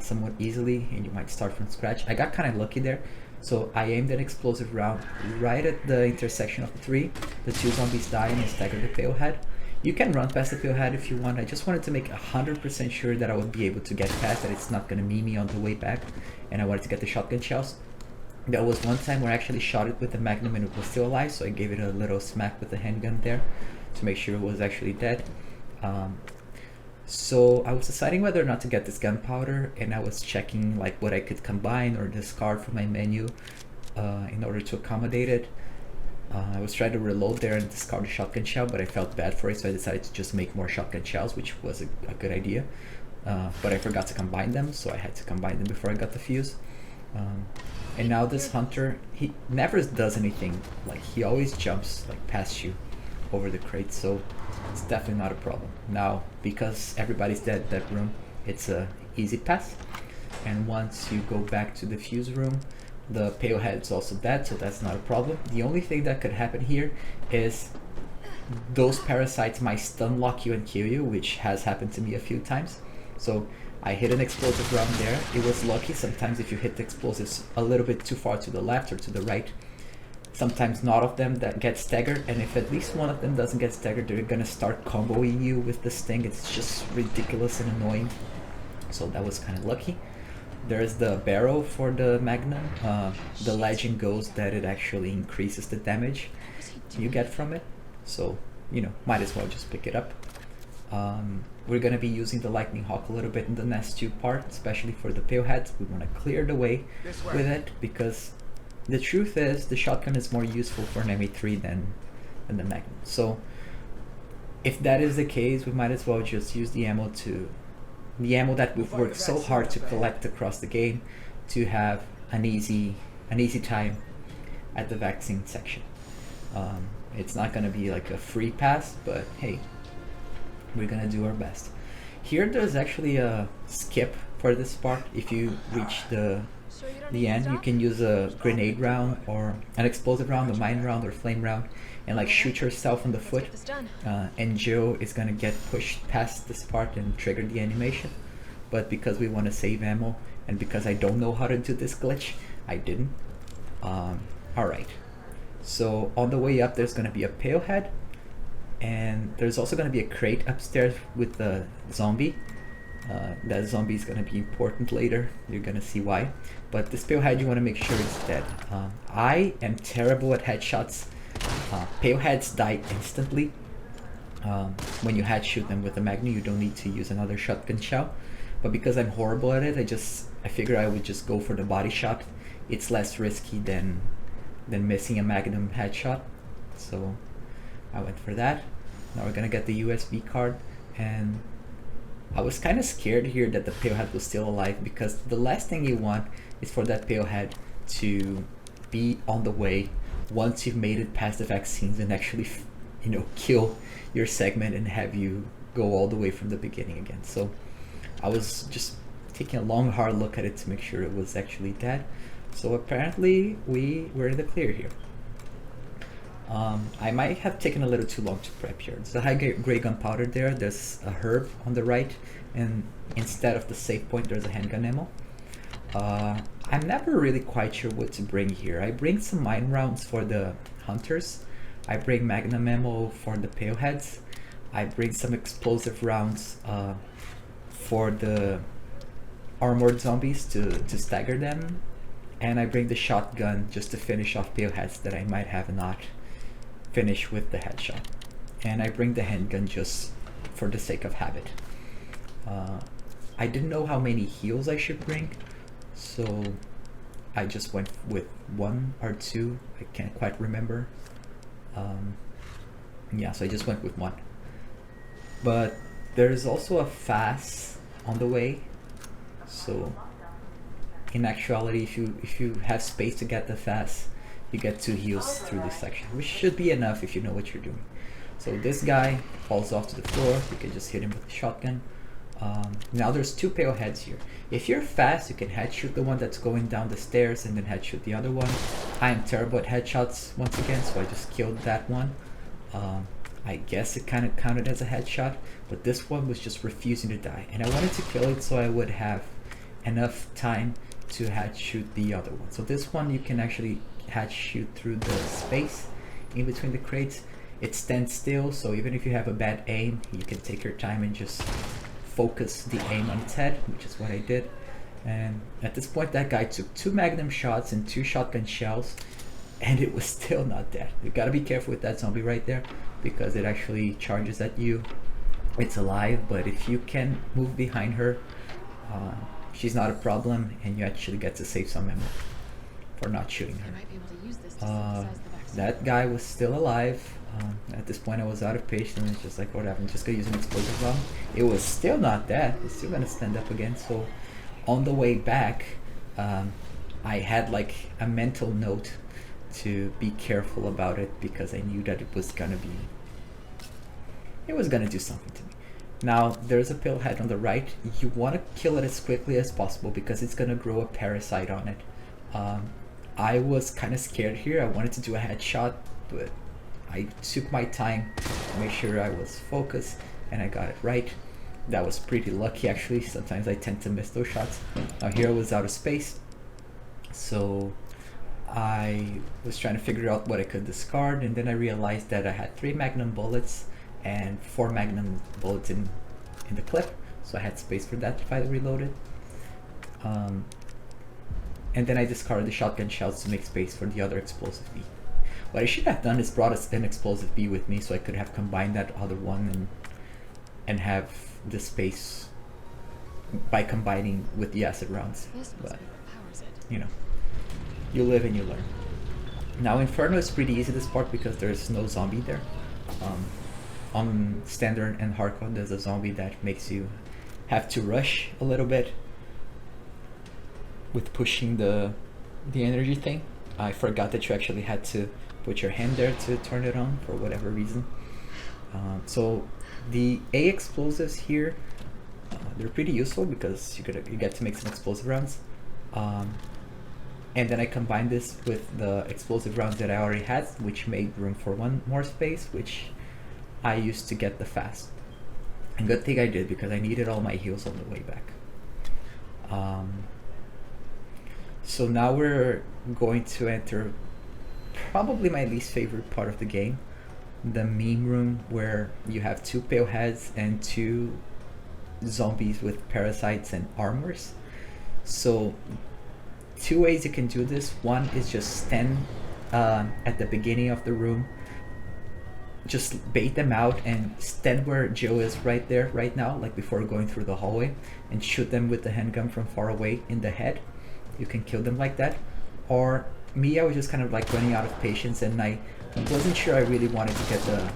somewhat easily and you might start from scratch. I got kind of lucky there. So I aimed an explosive round right at the intersection of the 3. The 2 zombies die and I staggered the pale head. You can run past the pale head if you want. I just wanted to make 100% sure that I would be able to get past, that it's not going to meet me on the way back, and I wanted to get the shotgun shells. There was one time where I actually shot it with the magnum and it was still alive, so I gave it a little smack with the handgun there to make sure it was actually dead. So I was deciding whether or not to get this gunpowder, and I was checking like what I could combine or discard from my menu in order to accommodate it. I was trying to reload there and discard a shotgun shell, but I felt bad for it, so I decided to just make more shotgun shells, which was a good idea. But I forgot to combine them, so I had to combine them before I got the fuse. And now this hunter, he never does anything. Like, he always jumps like past you over the crate, so it's definitely not a problem. Now, because everybody's dead in that room, it's a easy pass. And once you go back to the fuse room, the pale head's also dead, so that's not a problem. The only thing that could happen here is those parasites might stun lock you and kill you, which has happened to me a few times. So I hit an explosive round there. It was lucky. Sometimes if you hit the explosives a little bit too far to the left or to the right, sometimes not of them that get staggered, and if at least one of them doesn't get staggered, they're gonna start comboing you with the sting. It's just ridiculous and annoying. So that was kind of lucky. There's the barrel for the magnum. The legend goes that it actually increases the damage you get from it, so you know, might as well just pick it up. We're gonna be using the lightning hawk a little bit in the next 2 part, especially for the pale heads. We want to clear the way with it because the truth is the shotgun is more useful for an ME3 than the magnum. So if that is the case, we might as well just use the ammo that we've worked so hard to collect across the game to have an easy time at the vaccine section. It's not gonna be like a free pass, but hey, we're gonna do our best. Here there's actually a skip for this part. If you reach the end, you can use a grenade round or an explosive round, a mine round or flame round, and like shoot yourself in the foot, and Joe is gonna get pushed past this part and trigger the animation. But because we want to save ammo and because I don't know how to do this glitch, I didn't. Alright, so on the way up there's gonna be a pale head, and there's also gonna be a crate upstairs with the zombie. That zombie is gonna be important later. You're gonna see why. But this palehead, you want to make sure it's dead. I am terrible at headshots. Paleheads die instantly. When you head shoot them with a magnum, you don't need to use another shotgun shell. But because I'm horrible at it, I figured I would just go for the body shot. It's less risky than missing a magnum headshot. So I went for that. Now we're gonna get the USB card, and I was kind of scared here that the palehead was still alive, because the last thing you want is for that palehead to be on the way once you've made it past the vaccines and actually, you know, kill your segment and have you go all the way from the beginning again. So I was just taking a long hard look at it to make sure it was actually dead. So apparently we were in the clear here. I might have taken a little too long to prep here. There's a high grade gunpowder there, there's a herb on the right, and instead of the save point there's a handgun ammo. I'm never really quite sure what to bring here. I bring some mine rounds for the hunters, I bring magnum ammo for the paleheads, I bring some explosive rounds for the armored zombies to stagger them, and I bring the shotgun just to finish off paleheads that I might have not finished with the headshot. And I bring the handgun just for the sake of habit. I didn't know how many heals I should bring, so I just went with 1 or 2, I can't quite remember. Yeah, so I just went with 1. But there's also a fast on the way, so in actuality, if you have space to get the fast, you get 2 heals through this section, which should be enough if you know what you're doing. So this guy falls off to the floor, you can just hit him with a shotgun. Now there's 2 paleheads here. If you're fast, you can head shoot the one that's going down the stairs and then head shoot the other one. I am terrible at headshots once again, so I just killed that one. I guess it kind of counted as a headshot, but this one was just refusing to die, and I wanted to kill it so I would have enough time to head shoot the other one. So this one you can actually head shoot through the space in between the crates. It stands still, so even if you have a bad aim, you can take your time and just focus the aim on its head, which is what I did. And at this point that guy took 2 magnum shots and 2 shotgun shells, and it was still not dead. You gotta be careful with that zombie right there, because it actually charges at you. It's alive, but if you can move behind her, she's not a problem, and you actually get to save some ammo for not shooting her. That guy was still alive. At this point I was out of patience, it's just like whatever, I'm just gonna use an explosive round. It was still not dead, it's still gonna stand up again. So on the way back, I had like a mental note to be careful about it, because I knew that it was gonna do something to me. Now there's a palehead on the right. You want to kill it as quickly as possible because it's gonna grow a parasite on it. I was kind of scared here. I wanted to do a headshot, but I took my time to make sure I was focused, and I got it right. That was pretty lucky actually. Sometimes I tend to miss those shots. Now here I was out of space, so I was trying to figure out what I could discard, and then I realized that I had 3 magnum bullets and 4 magnum bullets in the clip, so I had space for that if I reloaded. And then I discarded the shotgun shells to make space for the other explosive B. What I should have done is brought an explosive B with me, so I could have combined that other one and have the space by combining with the acid rounds. But you know, you live and you learn. Now Inferno is pretty easy this part because there's no zombie there. On standard and hardcore there's a zombie that makes you have to rush a little bit with pushing the energy thing. I forgot that you actually had to put your hand there to turn it on for whatever reason. So the A explosives here, they're pretty useful because you get to make some explosive rounds. And then I combined this with the explosive rounds that I already had, which made room for 1 more space, which I used to get the fast. And good thing I did, because I needed all my heals on the way back. So now we're going to enter probably my least favorite part of the game, the meme room, where you have 2 paleheads and 2 zombies with parasites and armors. So 2 ways you can do this. One is just stand at the beginning of the room, just bait them out and stand where Joe is right there right now, like before going through the hallway, and shoot them with the handgun from far away in the head. You can kill them like that. Or me, I was just kind of like running out of patience, and I wasn't sure I really wanted to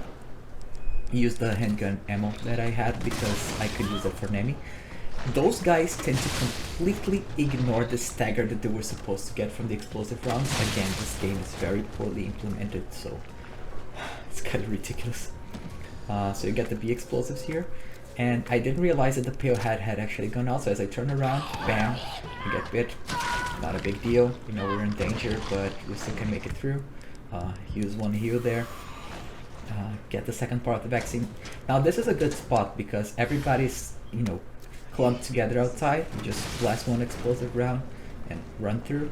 use the handgun ammo that I had because I could use it for nemmy. Those guys tend to completely ignore the stagger that they were supposed to get from the explosive rounds. Again, this game is very poorly implemented, so it's kind of ridiculous. So you get the B explosives here, and I didn't realize that the pale had actually gone out, so as I turn around, bam, you get bit. Not a big deal, you know we're in danger, but we still can make it through. Use one heal there. Get the second part of the vaccine. Now this is a good spot because everybody's, you know, clumped together outside. You just blast one explosive round and run through.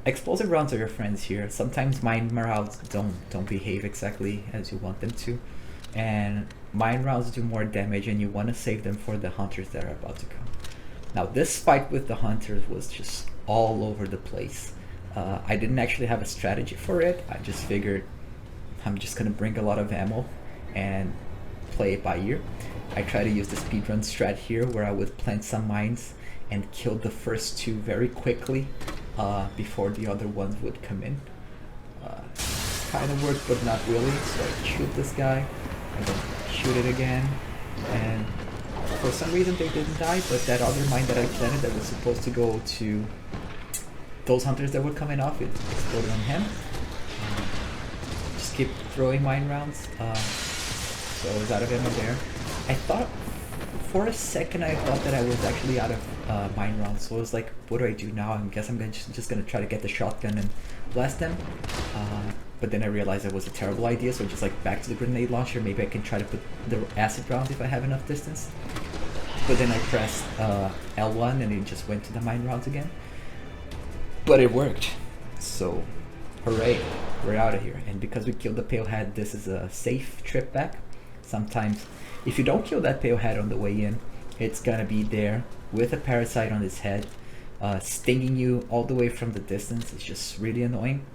Explosive rounds are your friends here. Sometimes mine rounds don't behave exactly as you want them to, and mine rounds do more damage, and you want to save them for the hunters that are about to come. Now this fight with the hunters was just all over the place. I didn't actually have a strategy for it. I just figured I'm just gonna bring a lot of ammo and play it by ear. I try to use the speedrun strat here where I would plant some mines and kill the first 2 very quickly before the other ones would come in. Kind of worked, but not really. So I shoot this guy and then shoot it again, and for some reason they didn't die, but that other mine that I planted that was supposed to go to those hunters that were coming off, it exploded on him. Just keep throwing mine rounds. So I was out of ammo there. I thought, for a second I thought that I was actually out of mine rounds, so I was like, what do I do now? I guess I'm just gonna try to get the shotgun and blast them. But then I realized it was a terrible idea, so just like back to the grenade launcher. Maybe I can try to put the acid rounds if I have enough distance. But then I pressed L1 and it just went to the mine rounds again. But it worked, so hooray, we're out of here. And because we killed the pale head, this is a safe trip back. Sometimes if you don't kill that pale head on the way in, it's gonna be there with a parasite on its head, stinging you all the way from the distance. It's just really annoying.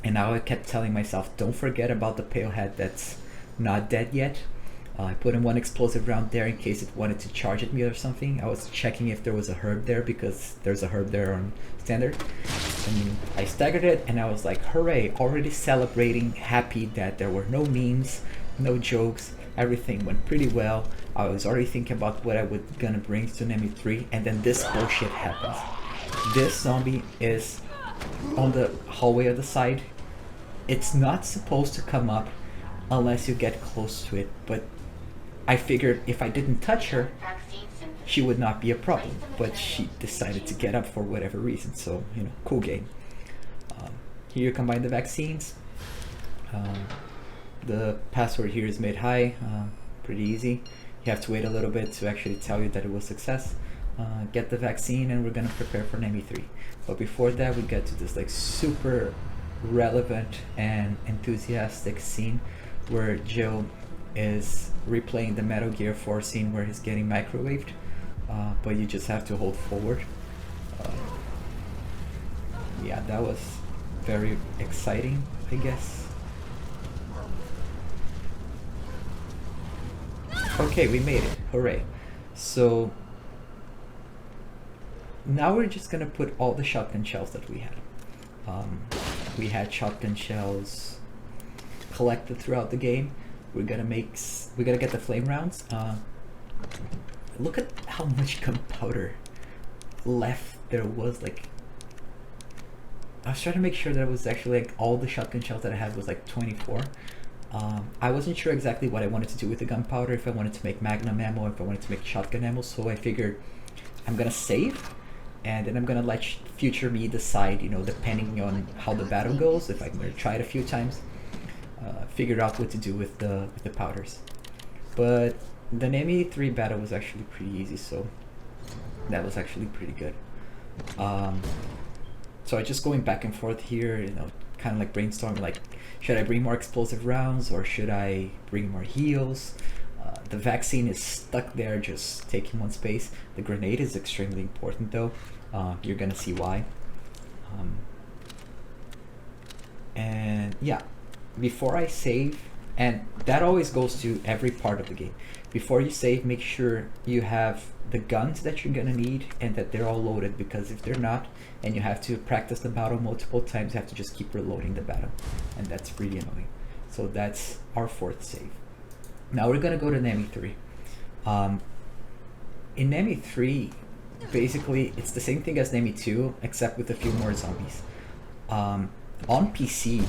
And now I kept telling myself, don't forget about the pale head that's not dead yet. I put in one explosive round there in case it wanted to charge at me or something. I was checking if there was a herb there because there's a herb there on standard. And I staggered it and I was like, hooray, already celebrating, happy that there were no memes, no jokes, everything went pretty well. I was already thinking about what I was gonna bring to nemmy 3, and then this bullshit happens. This zombie is on the hallway of the side. It's not supposed to come up unless you get close to it, but I figured if I didn't touch her, she would not be a problem, but she decided to get up for whatever reason, so, you know, cool game. Here you combine the vaccines. The password here is made high, pretty easy. You have to wait a little bit to actually tell you that it was success. Get the vaccine and we're gonna prepare for nemmy 3. But before that, we get to this like super relevant and enthusiastic scene where Joe is replaying the Metal Gear 4 scene where he's getting microwaved, but you just have to hold forward. Yeah, that was very exciting, I guess. Okay, we made it, hooray. So now we're just gonna put all the shotgun shells that we had. We had shotgun shells collected throughout the game. We're gonna get the flame rounds. Look at how much gunpowder left there was. Like, I was trying to make sure that it was actually like all the shotgun shells that I had was like 24. I wasn't sure exactly what I wanted to do with the gunpowder, if I wanted to make magnum ammo, if I wanted to make shotgun ammo, so I figured I'm gonna save, and then I'm gonna let future me decide, you know, depending on how the battle goes, if I'm gonna try it a few times, figure out what to do with the powders. But the nemmy 3 battle was actually pretty easy, so that was actually pretty good. So I just going back and forth here, you know, kind of like brainstorming, like, should I bring more explosive rounds or should I bring more heals? The vaccine is stuck there, just taking one space. The grenade is extremely important though. You're gonna see why. And yeah, before I save, and that always goes to every part of the game. Before you save, make sure you have the guns that you're gonna need and that they're all loaded, because if they're not, and you have to practice the battle multiple times, you have to just keep reloading the battle, and that's really annoying. So that's our 4th save. Now we're gonna go to Nemmy 3. In Nemmy 3, basically it's the same thing as Nemmy 2, except with a few more zombies. On PC,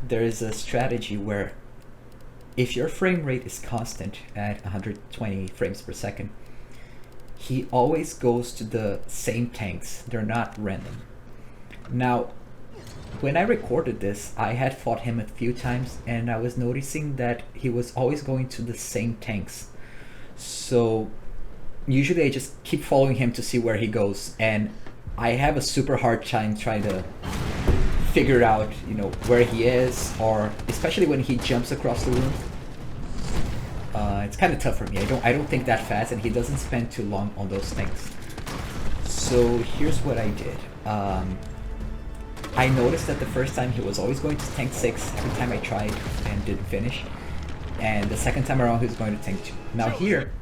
there is a strategy where if your frame rate is constant at 120 frames per second, he always goes to the same tanks. They're not random. Now, when I recorded this, I had fought him a few times and I was noticing that he was always going to the same tanks. So usually I just keep following him to see where he goes, and I have a super hard time trying to figure out, you know, where he is, or especially when he jumps across the room. It's kind of tough for me. I don't think that fast, and he doesn't spend too long on those things. So here's what I did. I noticed that the first time he was always going to tank 6 every time I tried and didn't finish, and the second time around he was going to tank 2. Now here,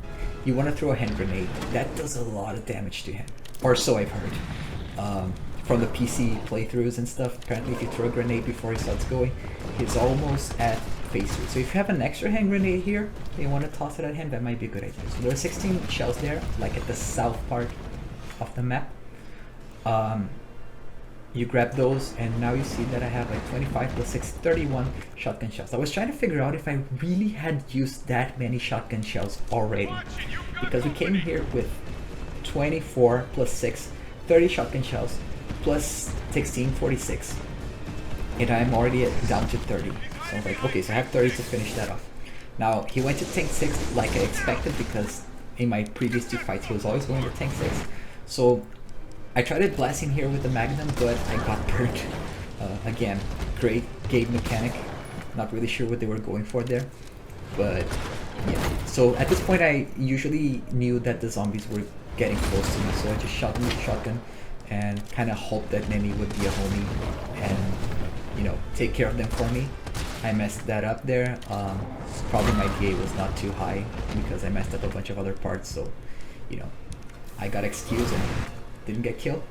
you want to throw a hand grenade. That does a lot of damage to him, or so I've heard. From the PC playthroughs and stuff, apparently if you throw a grenade before he starts going, he's almost at phase 3. So if you have an extra hand grenade here, and you want to toss it at him, that might be a good idea. So there are 16 shells there, like at the south part of the map. You grab those, and now you see that I have like 25 plus 6, 31 shotgun shells. I was trying to figure out if I really had used that many shotgun shells already, because we came here with 24 plus 6, 30 shotgun shells, plus 16, 46, and I'm already down to 30. So I was like, okay, so I have 30 to finish that off. Now, he went to tank 6 like I expected, because in my previous 2 fights he was always going to tank 6. So I tried to blast him here with the Magnum, but I got burnt. Again, great game mechanic. Not really sure what they were going for there, but yeah. So at this point I usually knew that the zombies were getting close to me, so I just shot him with a shotgun and kind of hoped that Nemmy would be a homie and, you know, take care of them for me. I messed that up there. Probably my DA was not too high because I messed up a bunch of other parts, so, you know, I got excused and didn't get killed.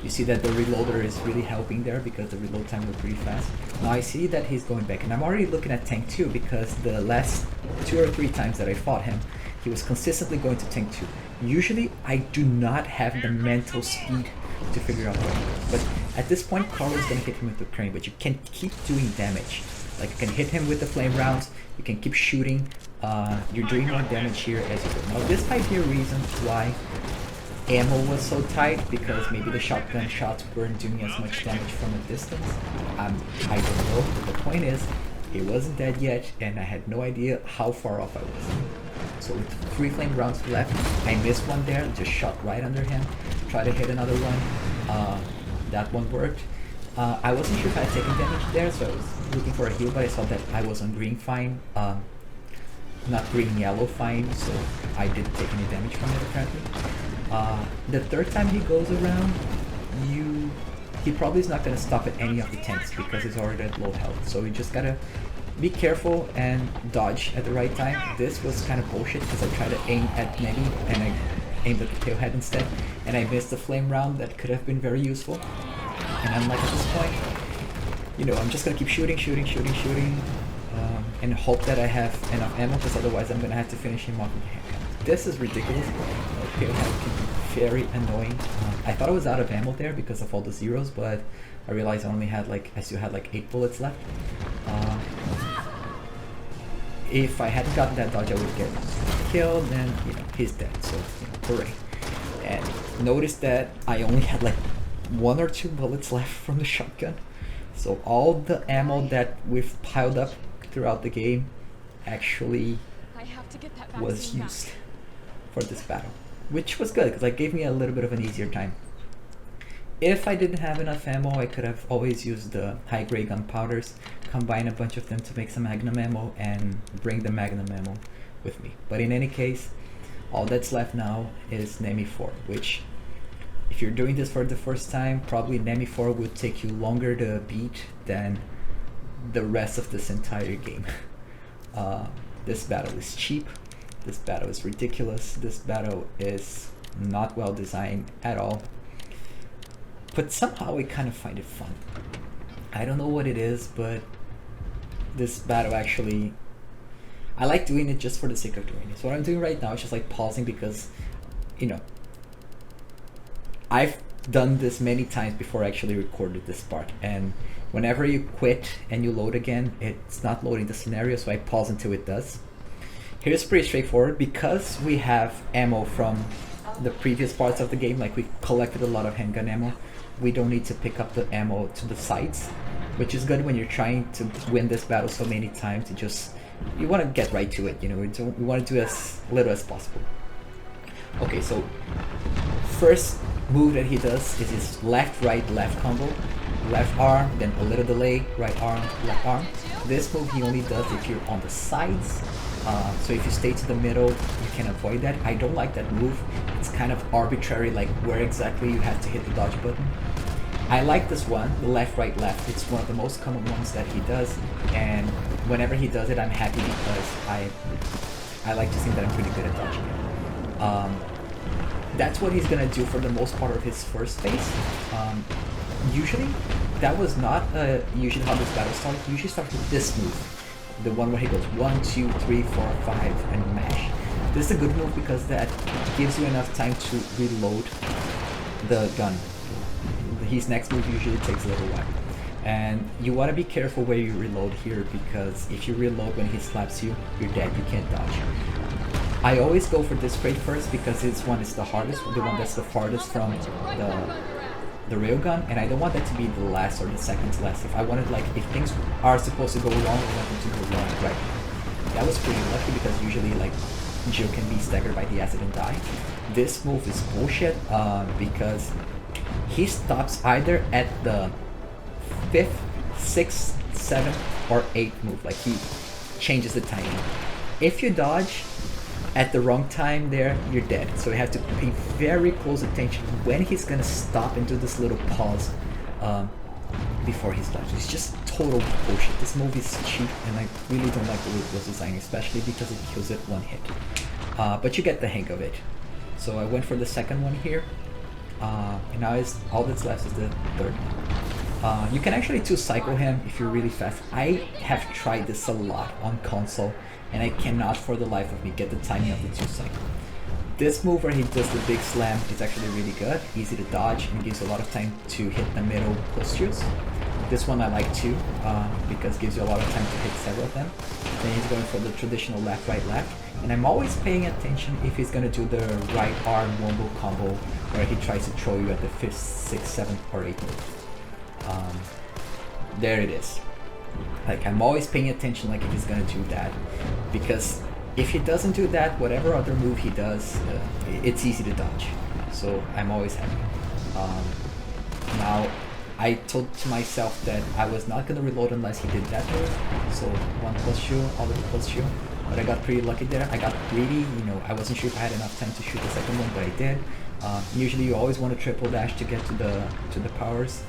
You see that the reloader is really helping there because the reload time was pretty fast. Now I see that he's going back, and I'm already looking at tank 2 because the last 2 or 3 times that I fought him, he was consistently going to tank 2. Usually I do not have the mental speed to figure out where he goes, but at this point Carl is going to hit him with the crane, but you can keep doing damage. Like, you can hit him with the flame rounds, you can keep shooting, you're doing more damage here as you go. Now this might be a reason why ammo was so tight, because maybe the shotgun shots weren't doing as much damage from a distance. I don't know, but the point is, it wasn't dead yet, and I had no idea how far off I was. So with 3 flame rounds left, I missed one there, just shot right under him, tried to hit another one, that one worked. I wasn't sure if I had taken damage there, so I was looking for a heal, but I saw that I was on green fine, not green yellow fine, so I didn't take any damage from it apparently. The 3rd time he goes around, he probably is not going to stop at any of the tanks because he's already at low health, so you just gotta be careful and dodge at the right time. This was kind of bullshit because I tried to aim at Nemmy and I aimed at the tailhead instead, and I missed the flame round that could have been very useful. And I'm like, at this point, you know, I'm just gonna keep shooting, and hope that I have enough ammo, because otherwise I'm gonna have to finish him off with the handgun. This is ridiculous. Tailhead can be very annoying. I thought I was out of ammo there because of all the zeros, but I realized I still had like 8 bullets left. If I hadn't gotten that dodge, I would get killed, and you know, he's dead, so, you know, hooray. And notice that I only had like 1 or 2 bullets left from the shotgun, so all the ammo that we've piled up throughout the game actually was used for this battle, which was good because it gave me a little bit of an easier time. If I didn't have enough ammo, I could have always used the high-grade gunpowders, combine a bunch of them to make some magnum ammo, and bring the magnum ammo with me. But in any case, all that's left now is Nemmy 4, which, if you're doing this for the first time, probably Nemmy 4 would take you longer to beat than the rest of this entire game. This battle is cheap, this battle is ridiculous, this battle is not well designed at all, but somehow I kind of find it fun. I don't know what it is, but this battle actually, I like doing it just for the sake of doing it. So what I'm doing right now is just like pausing because, you know, I've done this many times before I actually recorded this part, and whenever you quit and you load again, it's not loading the scenario, so I pause until it does. Here's pretty straightforward. Because we have ammo from the previous parts of the game, like we collected a lot of handgun ammo, we don't need to pick up the ammo to the sides, which is good when you're trying to win this battle so many times. You want to get right to it, you know, we want to do as little as possible. Okay, so first move that he does is his left, right, left combo. Left arm, then a little delay, right arm, left arm. This move he only does if you're on the sides. So if you stay to the middle, you can avoid that. I don't like that move. It's kind of arbitrary, like where exactly you have to hit the dodge button. I like this one, the left, right, left. It's one of the most common ones that he does, and whenever he does it, I'm happy because I like to think that I'm pretty good at dodging it. That's what he's gonna do for the most part of his first phase. Usually, that was not usually how this battle starts. You usually start with this move, the one where he goes 1, 2, 3, 4, 5, and mash. This is a good move because that gives you enough time to reload the gun. His next move usually takes a little while. And you want to be careful where you reload here, because if you reload when he slaps you, you're dead, you can't dodge. I always go for this crate first because this one is the hardest, the one that's the farthest from the railgun, and I don't want that to be the last or the second to last. If I wanted, like, if things are supposed to go wrong, I want them to go wrong right. That was pretty lucky because usually, like, Jill can be staggered by the acid and die. This move is bullshit because he stops either at the 5th, 6th, 7th, or 8th move. Like, he changes the timing. If you dodge at the wrong time there, you're dead. So you have to pay very close attention when he's gonna stop and do this little pause before he's dodged. It's just total bullshit. This move is cheap, and I really don't like the way it was designed, especially because it kills it one hit. But you get the hang of it. So I went for the second one here, and now all that's left is the third one. You can actually two-cycle him if you're really fast. I have tried this a lot on console, and I cannot for the life of me get the timing of the two-cycle. This move where he does the big slam is actually really good, easy to dodge, and gives you a lot of time to hit the middle post-use. This one I like too, because it gives you a lot of time to hit several of them. Then he's going for the traditional left, right, left. And I'm always paying attention if he's going to do the right arm wombo combo, where he tries to throw you at the 5th, 6th, 7th, or 8th move. There it is. Like, I'm always paying attention, like, if he's gonna do that, because if he doesn't do that, whatever other move he does, it's easy to dodge. So I'm always happy. Now, I told to myself that I was not gonna reload unless he did that move. So 1 plus shield, all of the plus shield. But I got pretty lucky there. I got greedy, you know, I wasn't sure if I had enough time to shoot the second one, but I did. Usually you always want to triple dash to get to the powers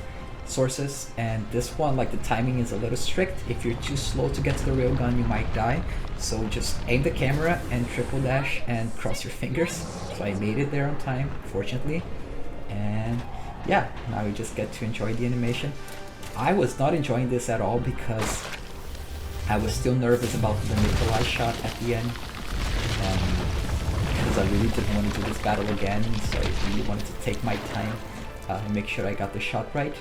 sources, and this one, like, the timing is a little strict. If you're too slow to get to the railgun, you might die. So just aim the camera and triple dash and cross your fingers. So I made it there on time, fortunately. And yeah, now we just get to enjoy the animation. I was not enjoying this at all because I was still nervous about the Nikolai shot at the end. Because I really didn't want to do this battle again, so I really wanted to take my time and make sure I got the shot right.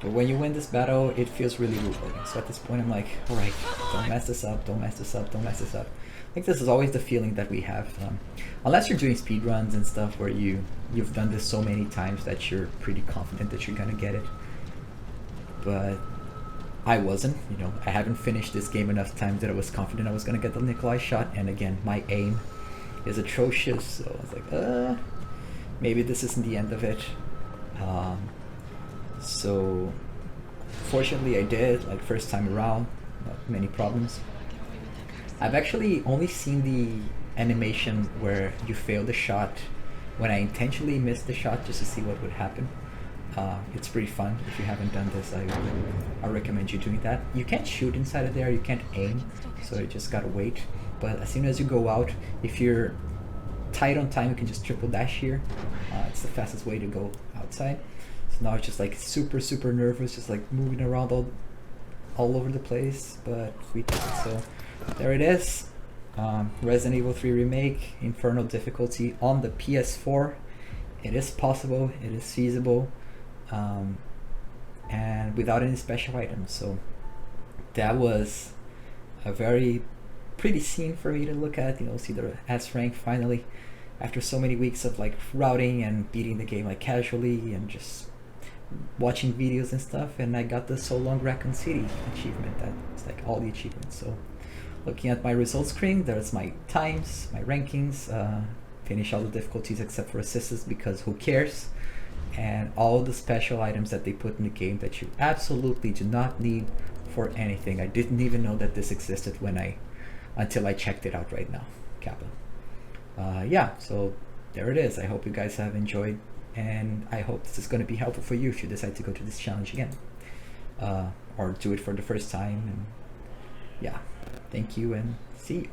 But when you win this battle, it feels really rewarding. So at this point, I'm like, alright, don't mess this up, don't mess this up, don't mess this up. I think this is always the feeling that we have. Unless you're doing speedruns and stuff where you've done this so many times that you're pretty confident that you're gonna get it. But I wasn't, you know, I haven't finished this game enough times that I was confident I was gonna get the Nikolai shot, and again, my aim is atrocious, so I was like, maybe this isn't the end of it. So fortunately I did, like, first time around, not many problems. I've actually only seen the animation where you fail the shot when I intentionally missed the shot just to see what would happen. It's pretty fun. If you haven't done this, I recommend you doing that. You can't shoot inside of there, you can't aim, so you just gotta wait. But as soon as you go out, if you're tight on time, you can just triple dash here. It's the fastest way to go outside. So now it's just like super nervous, just like moving around all over the place, but we did it. So there it is. Resident Evil 3 Remake, Inferno difficulty on the PS4. It is possible, it is feasible, and without any special items. So that was a very pretty scene for me to look at, you know, see the S rank finally after so many weeks of like routing and beating the game like casually and just watching videos and stuff, and I got the So Long Raccoon City achievement. That's like all the achievements. So looking at my results screen, there's my times, my rankings, finish all the difficulties except for assists because who cares, and all the special items that they put in the game that you absolutely do not need for anything. I didn't even know that this existed until I checked it out right now, Kappa. Yeah, so there it is. I hope you guys have enjoyed, and I hope this is going to be helpful for you if you decide to go to this challenge again, or do it for the first time. And yeah, thank you and see you.